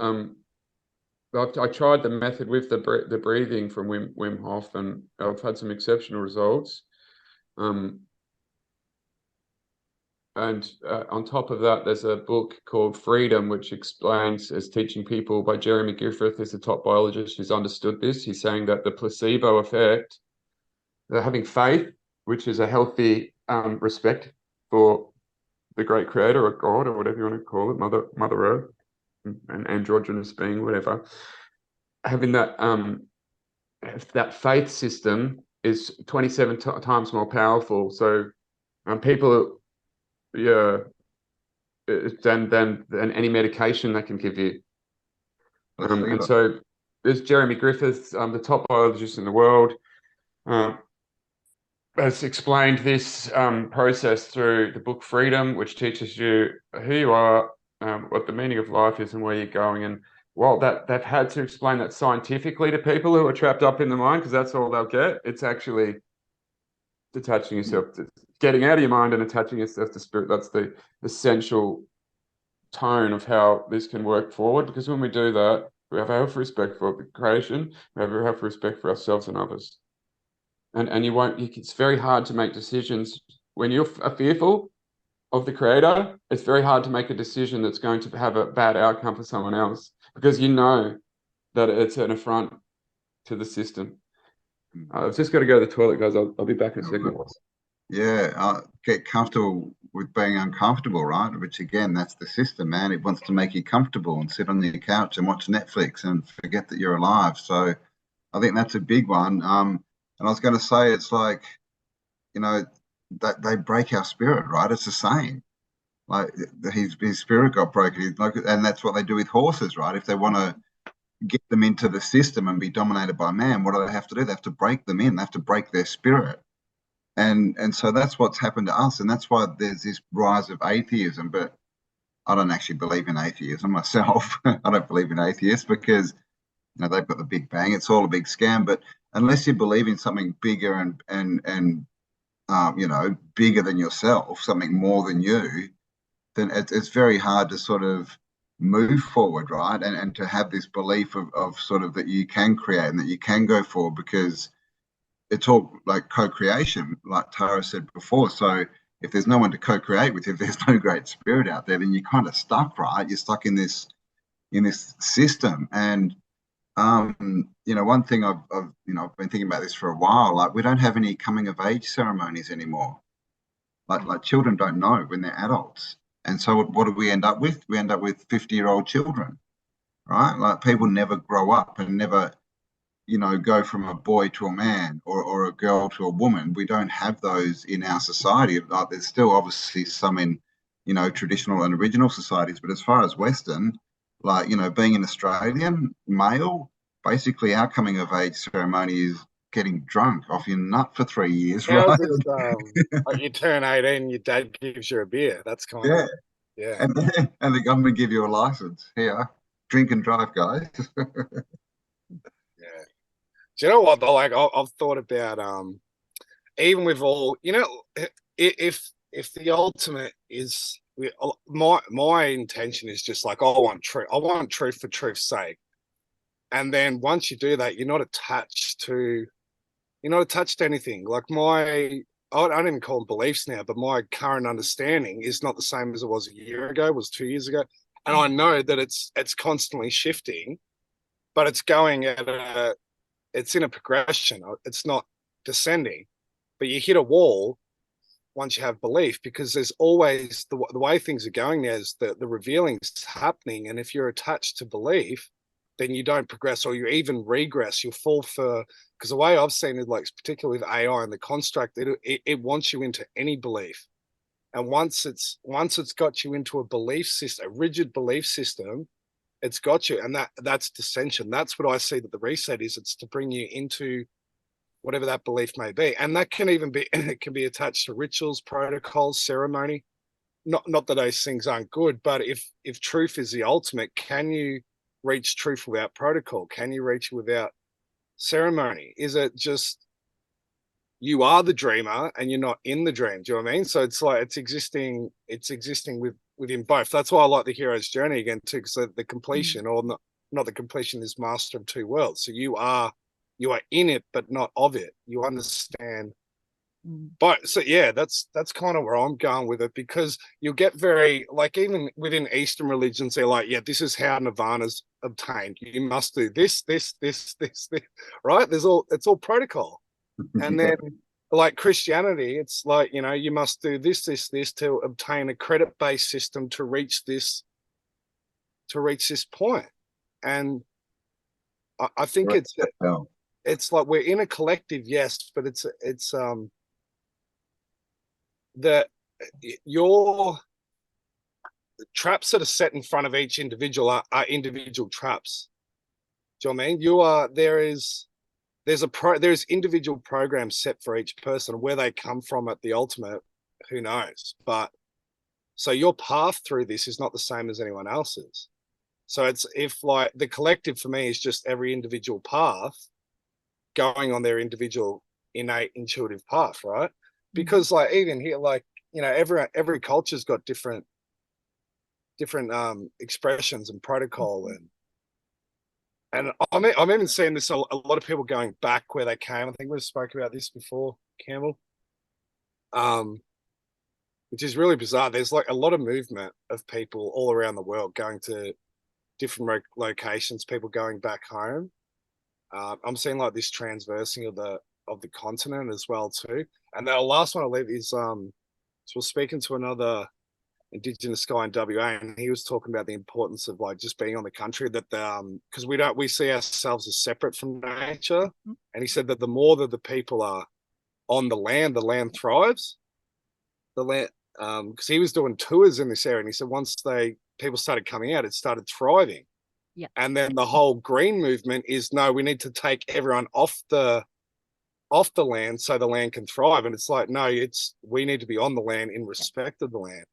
I tried the method with the breathing from Wim Hof, and I've had some exceptional results. And on top of that, there's a book called Freedom, which explains, is teaching people by Jeremy Griffith, who's a top biologist who's understood this. He's saying that the placebo effect, having faith, which is a healthy respect for the great creator or God or whatever you want to call it, Mother Earth, an androgynous being, whatever. Having that faith system is 27 times more powerful. So people, yeah, than any medication they can give you. And so there's Jeremy Griffiths, the top biologist in the world, has explained this process through the book Freedom, which teaches you who you are, what the meaning of life is, and where you're going. And while they've had to explain that scientifically to people who are trapped up in the mind, because that's all they'll get, it's actually detaching yourself, to getting out of your mind and attaching yourself to spirit. That's the essential tone of how this can work forward, because when we do that, we have a healthy respect for the creation, we have a healthy respect for ourselves and others. And you won't, it's very hard to make decisions when you're fearful of the creator. It's very hard to make a decision that's going to have a bad outcome for someone else, because you know that it's an affront to the system. I've just got to go to the toilet, guys. I'll be back in a second. Yeah, get comfortable with being uncomfortable, right? Which again, that's the system, man. It wants to make you comfortable and sit on your couch and watch Netflix and forget that you're alive. So I think that's a big one. And I was going to say, it's like, you know, that they break our spirit, right? It's the same. Like his spirit got broken, and that's what they do with horses, right? If they want to get them into the system and be dominated by man, what do they have to do? They have to break them in. They have to break their spirit. And so that's what's happened to us, and that's why there's this rise of atheism. But I don't actually believe in atheism myself. I don't believe in atheists because, you know, they've got the Big Bang. It's all a big scam. But unless you believe in something bigger and you know, bigger than yourself, something more than you, then it's very hard to sort of move forward, right? And to have this belief of sort of that you can create and that you can go forward, because it's all like co-creation, like Tara said before. So if there's no one to co-create with, if there's no great spirit out there, then you're kind of stuck, right? You're stuck in this system. And you know, one thing I've been thinking about this for a while. Like, we don't have any coming of age ceremonies anymore. Like children don't know when they're adults, and so what do we end up with? We end up with 50-year-old children, right? Like, people never grow up and never, you know, go from a boy to a man or a girl to a woman. We don't have those in our society. Like, there's still obviously some in, you know, traditional and original societies, but as far as Western, like, you know, being an Australian male, basically our coming of age ceremony is getting drunk off your nut for 3 years, right? Like you turn 18, your dad gives you a beer. That's kind of, yeah. And the government give you a license. Here, drink and drive, guys. Yeah. Do you know what though? Like I've thought about even with all, you know, if the ultimate is my intention is just like, I want truth for truth's sake. And then once you do that, you're not attached to anything. Like my I don't even call them beliefs now, but my current understanding is not the same as it was a year ago, was 2 years ago. And I know that it's constantly shifting, but it's going it's in a progression. It's not descending, but you hit a wall once you have belief, because there's always the way things are going now is the revealing's happening. And if you're attached to belief, then you don't progress, or you even regress. You'll fall for, because the way I've seen it, like particularly with AI and the construct, it wants you into any belief. And once it's got you into a belief system, a rigid belief system, it's got you. And that's dissension. That's what I see that the reset is. It's to bring you into whatever that belief may be. And that can even be, it can be attached to rituals, protocols, ceremony. Not that those things aren't good, but if truth is the ultimate, can you reach truth without protocol? Can you reach without ceremony? Is it just you are the dreamer and you're not in the dream? Do you know what I mean? So it's like it's existing within both. That's why I like the hero's journey again too, because the completion, or not the completion, is master of two worlds. So you are in it, but not of it. You understand. But so yeah, that's kind of where I'm going with it, because you'll get very, like, even within Eastern religions, they're like, yeah, this is how nirvana's obtained. You must do this, right? It's all protocol. And then like Christianity, it's like, you must do this to obtain a credit-based system to reach this point. And I think it's like we're in a collective, yes, but it's that your traps that are set in front of each individual are individual traps. Do you know what I mean? There's individual programs set for each person. Where they come from at the ultimate, who knows? But so your path through this is not the same as anyone else's. So it's, if like the collective for me is just every individual path going on their individual innate intuitive path, right? Because like even here, like, every culture's got different expressions and protocol, and I'm even seeing this a lot of people going back where they came. I think we've spoken about this before, Cambell, which is really bizarre. There's like a lot of movement of people all around the world going to different locations, people going back home. I'm seeing like this transversing of the continent as well too. And the last one I leave is so we're speaking to another Indigenous guy in WA, and he was talking about the importance of like just being on the country, that because we see ourselves as separate from nature. And he said that the more that the people are on the land thrives. The land, because he was doing tours in this area, and he said once people started coming out, it started thriving. Yeah. And then the whole green movement is, no, we need to take everyone off the land so the land can thrive. And it's like, no, we need to be on the land in respect of the land.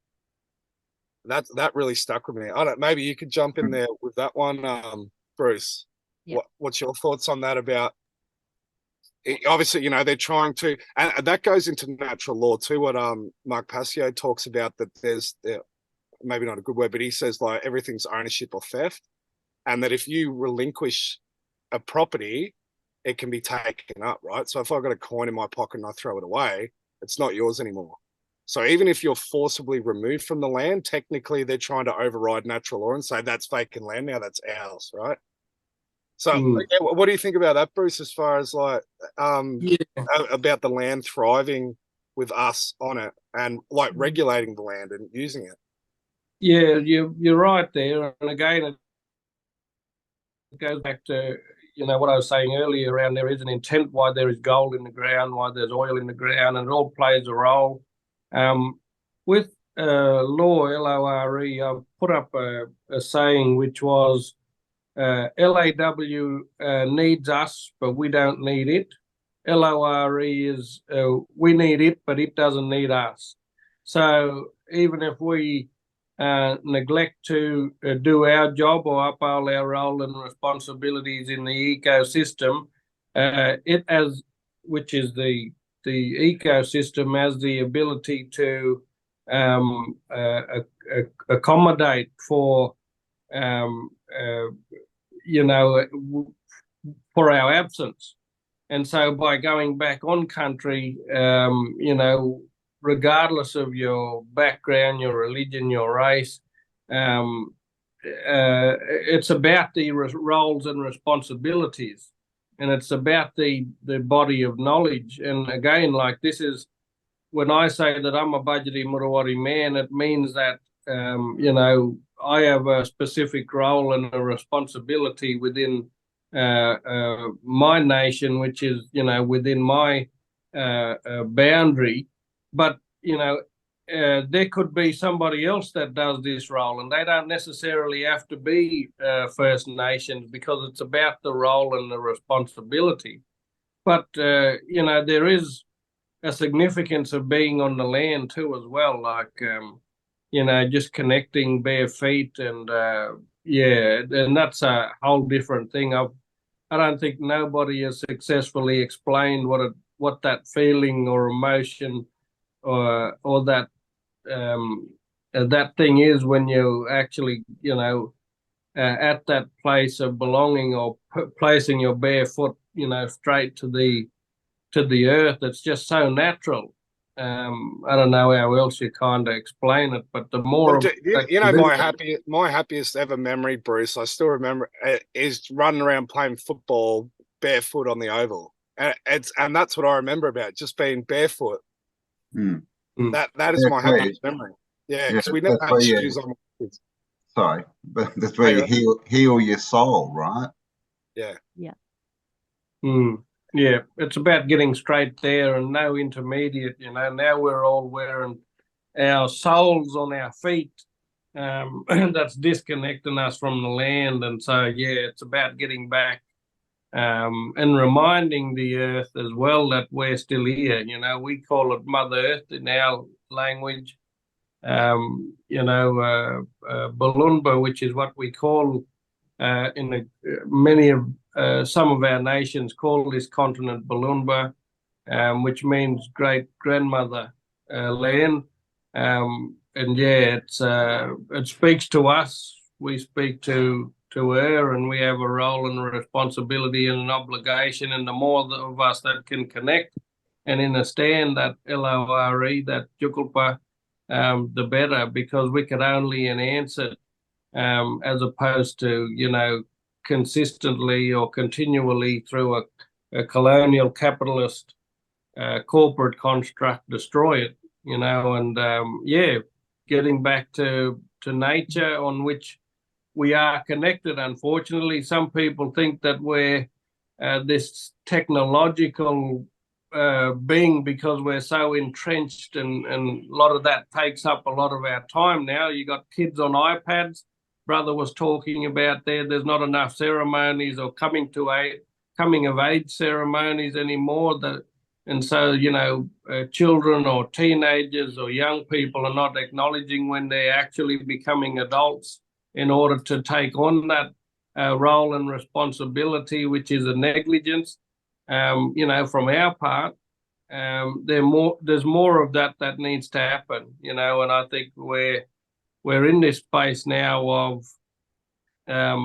That really stuck with me. I don't, maybe you could jump in there with that one, Bruce. Yeah. What's your thoughts on that? About obviously, they're trying to, and that goes into natural law too. What Mark Passio talks about, that there's maybe not a good word, but he says like everything's ownership or theft, and that if you relinquish a property, it can be taken up, right? So if I've got a coin in my pocket and I throw it away, it's not yours anymore. So even if you're forcibly removed from the land, technically they're trying to override natural law and say that's vacant land now, that's ours, right? So what do you think about that, Bruce, as far as like about the land thriving with us on it, and like regulating the land and using it? Yeah, you're right there. And again, it goes back to what I was saying earlier around, there is an intent why there is gold in the ground, why there's oil in the ground, and it all plays a role. With law, LORE, I've put up a saying which was, LAW needs us, but we don't need it. LORE is we need it, but it doesn't need us. So even if we neglect to do our job or uphold our role and responsibilities in the ecosystem, which is the ecosystem, has the ability to accommodate for for our absence. And so by going back on country, regardless of your background, your religion, your race, it's about the roles and responsibilities, and it's about the body of knowledge. And again, like, this is when I say that I'm a Budjeri Murawari man, it means that I have a specific role and a responsibility within my nation, which is within my boundary. But there could be somebody else that does this role, and they don't necessarily have to be First Nations, because it's about the role and the responsibility. But there is a significance of being on the land too, as well. Like just connecting bare feet, and and that's a whole different thing. I don't think nobody has successfully explained what that feeling or emotion or that that thing is when you actually at that place of belonging, or placing your bare foot straight to the earth. It's just so natural. I don't know how else you kind of explain it, but the more my happiest ever memory, Bruce, I still remember, is running around playing football barefoot on the oval, and that's what I remember about, just being barefoot. That is my happiest memory. Yeah, because we never had shoes on. Sorry, but that's where you heal your soul, right? Yeah. Yeah, it's about getting straight there and no intermediate. Now we're all wearing our soles on our feet. That's disconnecting us from the land. And so, it's about getting back and reminding the earth as well that we're still here. We call it Mother Earth in our language. Balunba, which is what we call some of our nations call this continent Balunba, which means great grandmother land. It speaks to us. We speak to her, and we have a role and a responsibility and an obligation. And the more of us that can connect and understand that LORE, that Jukulpa, the better, because we could only enhance it as opposed to consistently or continually through a colonial capitalist corporate construct destroy it. Getting back to nature, on which we are connected. Unfortunately, some people think that we're this technological being because we're so entrenched, and a lot of that takes up a lot of our time now. You got kids on iPads. Brother was talking about there's not enough ceremonies or coming of age ceremonies anymore. And so, children or teenagers or young people are not acknowledging when they're actually becoming adults in order to take on that role and responsibility, which is a negligence. From our part, there's more of that needs to happen, and I think we're in this space now of, at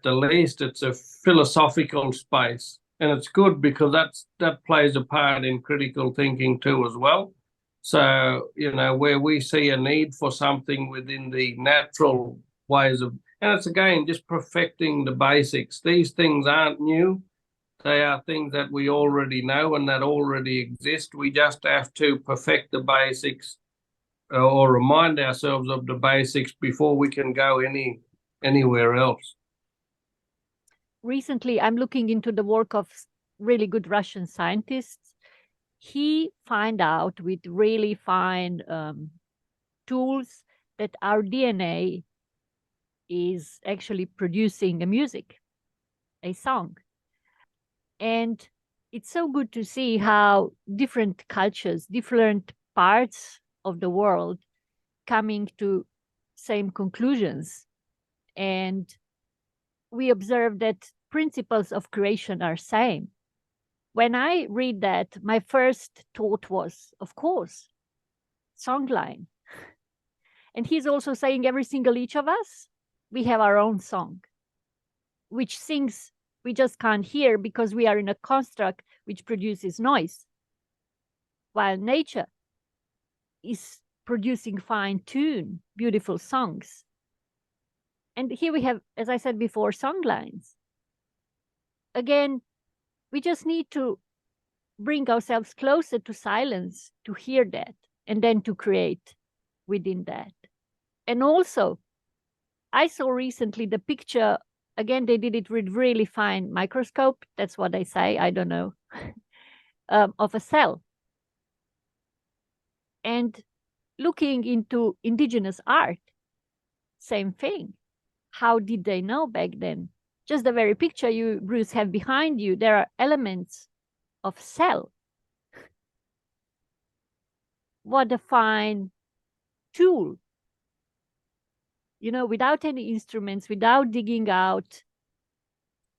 the least, it's a philosophical space, and it's good because that plays a part in critical thinking too as well. So, where we see a need for something within the natural ways of, and it's again just perfecting the basics. These things aren't new. They are things that we already know and that already exist. We just have to perfect the basics or remind ourselves of the basics before we can go anywhere else. Recently, I'm looking into the work of really good Russian scientists. He find out with really fine tools that our DNA is actually producing a music, a song. And it's so good to see how different cultures, different parts of the world coming to same conclusions. And we observe that principles of creation are same. When I read that, my first thought was, of course, Songline. And he's also saying every single each of us, we have our own song, which sings We just can't hear because we are in a construct which produces noise, while nature is producing fine-tuned, beautiful songs. And here we have, as I said before, songlines. Again, we just need to bring ourselves closer to silence to hear that, and then to create within that. And also, I saw recently the picture, again, they did it with really fine microscope, that's what they say, I don't know, of a cell. And looking into indigenous art, same thing. How did they know back then? Just the very picture you, Bruce, have behind you, there are elements of cell. What a fine tool. You know, without any instruments, without digging out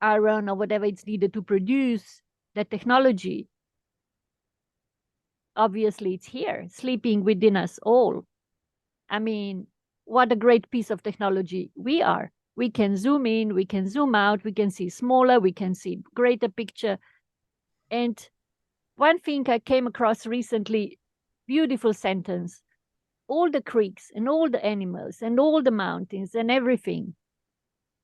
iron or whatever it's needed to produce that technology. Obviously, it's here, sleeping within us all. I mean, what a great piece of technology we are. We can zoom in, we can zoom out, we can see smaller, we can see greater picture. And one thing I came across recently, beautiful sentence, all the creeks and all the animals and all the mountains and everything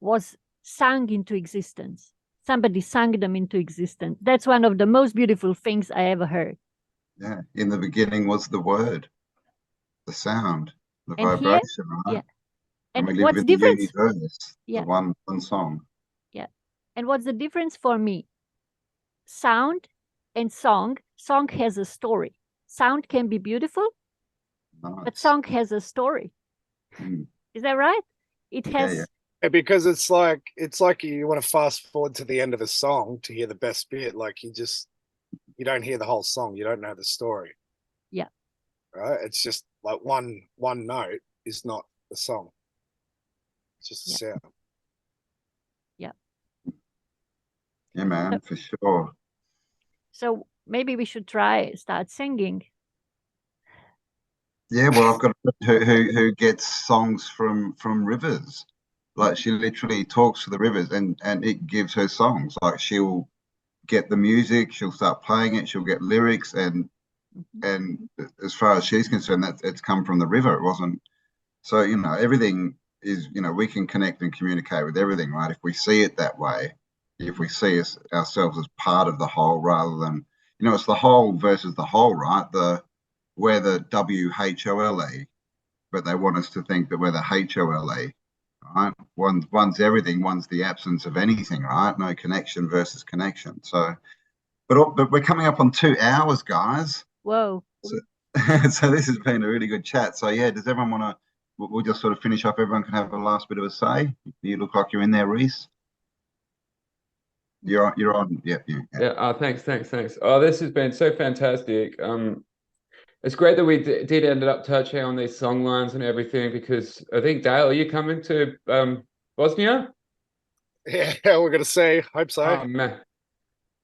was sung into existence. Somebody sang them into existence. That's one of the most beautiful things I ever heard. Yeah, in the beginning was the word, the sound, the And vibration, here, right? yeah. And And we live what's in the different? universe, Yeah. the one song. Yeah. And what's the difference for me? Sound and song. Song has a story. Sound can be beautiful, Nice. but song has a story. Mm. Is that right? It has. Yeah. Yeah, because it's like you want to fast forward to the end of a song to hear the best bit. Like you don't hear the whole song. You don't know the story. Yeah. Right. It's just like one note is not the song. It's just a sound. Yeah, man, for sure. So maybe we should start singing. Yeah, well, I've got a friend who gets songs from rivers. Like she literally talks to the rivers and it gives her songs. Like she'll get the music, she'll start playing it, she'll get lyrics, and as far as she's concerned, that it's come from the river. It wasn't. So, you know, everything is, you know, we can connect and communicate with everything, right? If we see it that way, if we see ourselves as part of the whole rather than, you know, it's the whole versus the whole, right? We're the WHOLE, but they want us to think that we're the HOLE, right? One's everything, one's the absence of anything, right? No connection versus connection. So, but we're coming up on 2 hours, guys. Whoa. So this has been a really good chat. So yeah, does everyone want to? We'll just sort of finish up. Everyone can have a last bit of a say. You look like you're in there, Reese. You're on. Yep. Yeah. Thanks. Oh, this has been so fantastic. It's great that we did end up touching on these songlines and everything, because I think, Dale, are you coming to Bosnia? Yeah, we're gonna say. Hope so. Oh man.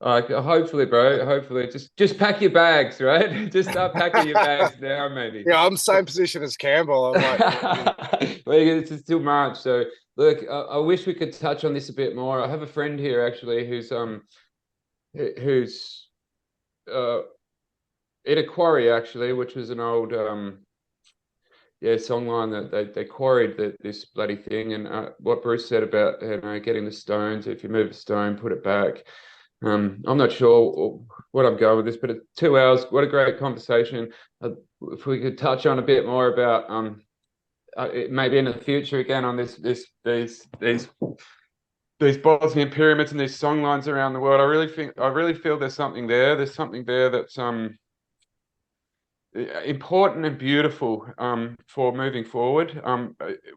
Hopefully, bro. Hopefully, just pack your bags, right? Just start packing your bags now, maybe. Yeah, I'm same position as Cambell. I'm like, well, it's too much. So, look, I wish we could touch on this a bit more. I have a friend here actually who's in a quarry actually, which was an old songline that they quarried this bloody thing. And what Bruce said about getting the stones. If you move a stone, put it back. I'm not sure what I'm going with this, but it's 2 hours. What a great conversation. If we could touch on a bit more about maybe in the future again on these Bosnian pyramids and these songlines around the world. I really feel there's something there. There's something there that's important and beautiful for moving forward.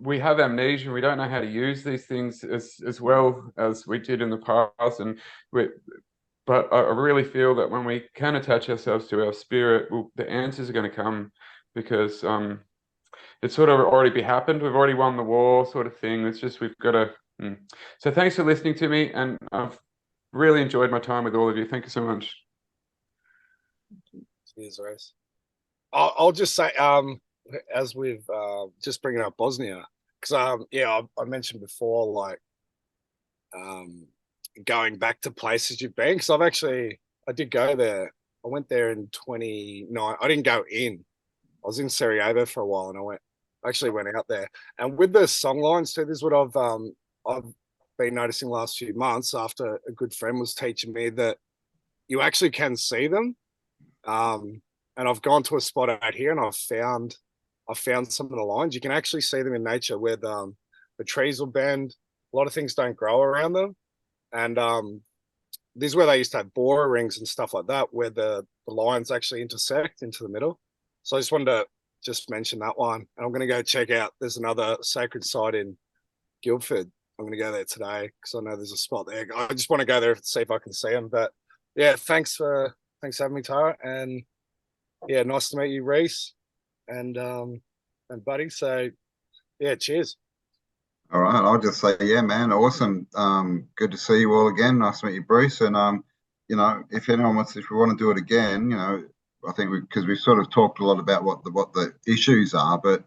We have amnesia and we don't know how to use these things as well as we did in the past, but I really feel that when we can attach ourselves to our spirit, the answers are going to come, because it's sort of already happened. We've already won the war, sort of thing. It's just we've got to. So thanks for listening to me, and I've really enjoyed my time with all of you. Thank you so much. cheers, Race. I'll just say, as we've just bringing up Bosnia, because I mentioned before, like, going back to places you've been. Because I did go there. I went there in 29. I didn't go in. I was in Sarajevo for a while, and I actually went out there. And with the songlines too, this is what I've been noticing last few months after a good friend was teaching me that you actually can see them. And I've gone to a spot out here and I've found some of the lines. You can actually see them in nature where the trees will bend. A lot of things don't grow around them. And this is where they used to have borer rings and stuff like that, where the lines actually intersect into the middle. So I just wanted to just mention that one. And I'm going to go check out, there's another sacred site in Guildford. I'm going to go there today because I know there's a spot there. I just want to go there to see if I can see them. But yeah, thanks for having me, Tara. And yeah, nice to meet you, Reese and Buddy. So yeah, cheers. All right, I'll just say, yeah, man, awesome. Good to see you all again. Nice to meet you, Bruce. And you know, if anyone wants, if we want to do it again, you know, I think because we've sort of talked a lot about what the issues are, but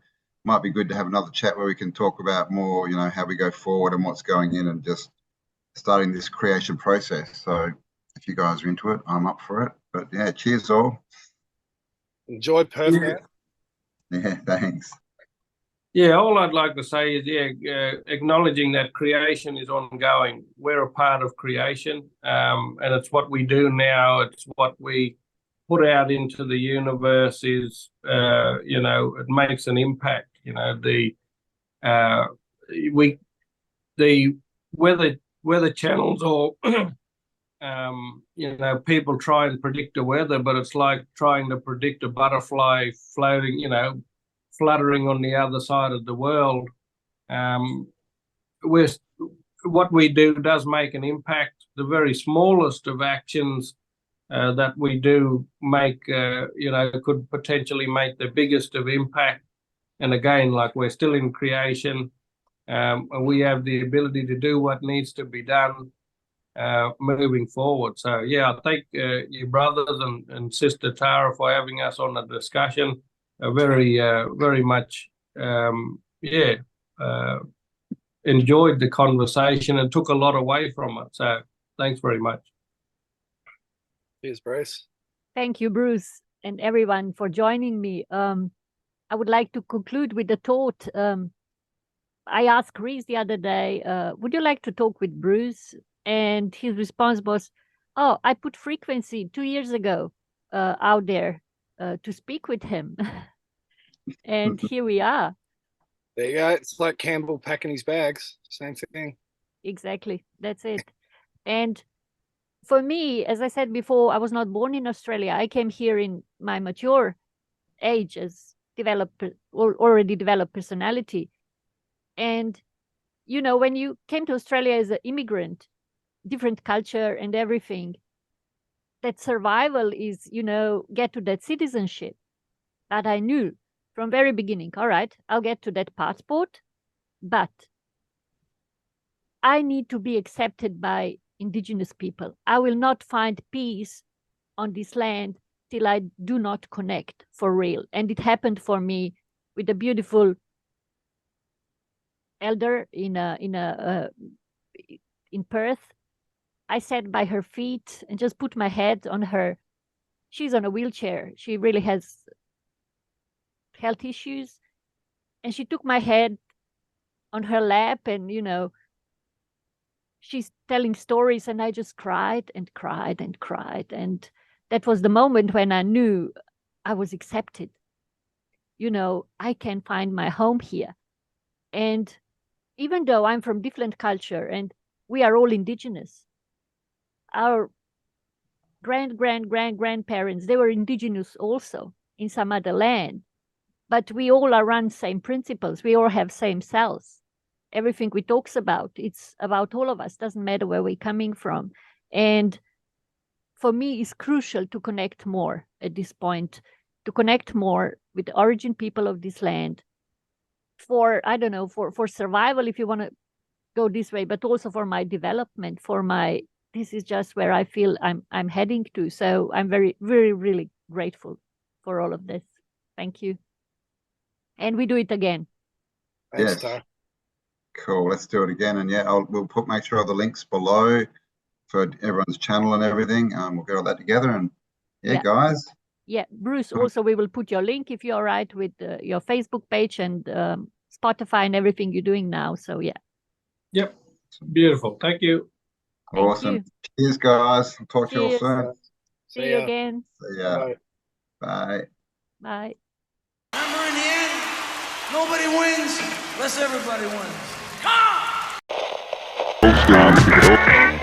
might be good to have another chat where we can talk about more, you know, how we go forward and what's going in and just starting this creation process. So if you guys are into it, I'm up for it. But yeah, cheers all. Enjoy Perth, man. Yeah, thanks. Yeah, all I'd like to say is, acknowledging that creation is ongoing. We're a part of creation, and it's what we do now. It's what we put out into the universe is, you know, it makes an impact. You know, the weather channels or, you know, people try and predict the weather, but it's like trying to predict a butterfly floating, you know, fluttering on the other side of the world. What we do does make an impact. The very smallest of actions that we do make, you know, could potentially make the biggest of impact. And again, like, we're still in creation, and we have the ability to do what needs to be done moving forward. So yeah, I thank you brothers and Sister Tara for having us on the discussion. Very much, enjoyed the conversation and took a lot away from it. So thanks very much. Cheers, Bruce. Thank you, Bruce, and everyone for joining me. I would like to conclude with the thought. I asked Reese the other day, would you like to talk with Bruce? And his response was, oh, I put frequency 2 years ago out there to speak with him. And here we are. There you go. It's like Cambell packing his bags. Same thing. Exactly. That's it. And for me, as I said before, I was not born in Australia. I came here in my mature age as already developed personality. And, you know, when you came to Australia as an immigrant, different culture and everything, that survival is, you know, get to that citizenship. But I knew from very beginning, all right, I'll get to that passport, but I need to be accepted by Indigenous people. I will not find peace on this land till I do not connect for real. And it happened for me with a beautiful elder in Perth. I sat by her feet and just put my head on her. She's on a wheelchair. She really has health issues. And she took my head on her lap and, you know, she's telling stories and I just cried and cried and cried. And that was the moment when I knew I was accepted. You know, I can find my home here. And even though I'm from different culture and we are all Indigenous, our grandparents, they were Indigenous also in some other land. But we all are run same principles. We all have same cells. Everything we talks about, it's about all of us. Doesn't matter where we're coming from. And for me, it's crucial to connect more at this point, to connect more with the origin people of this land for, I don't know, for survival, if you want to go this way, but also for my development, this is just where I feel I'm heading to. So I'm very, very, really grateful for all of this. Thank you. And we do it again. Thanks, Yes. Tara. Cool. Let's do it again. And yeah, we'll make sure all the links below. for everyone's channel and everything. We'll get all that together. And Yeah. guys. Yeah, Bruce, also we will put your link if you're all right with your Facebook page and Spotify and everything you're doing now. So yeah. Yep. Beautiful. Thank you. Awesome. You. Cheers, guys. I'll talk to you all Cheers. soon. See you again. See ya. Bye. Bye. Bye. Remember, in the end, nobody wins unless everybody wins. Come on!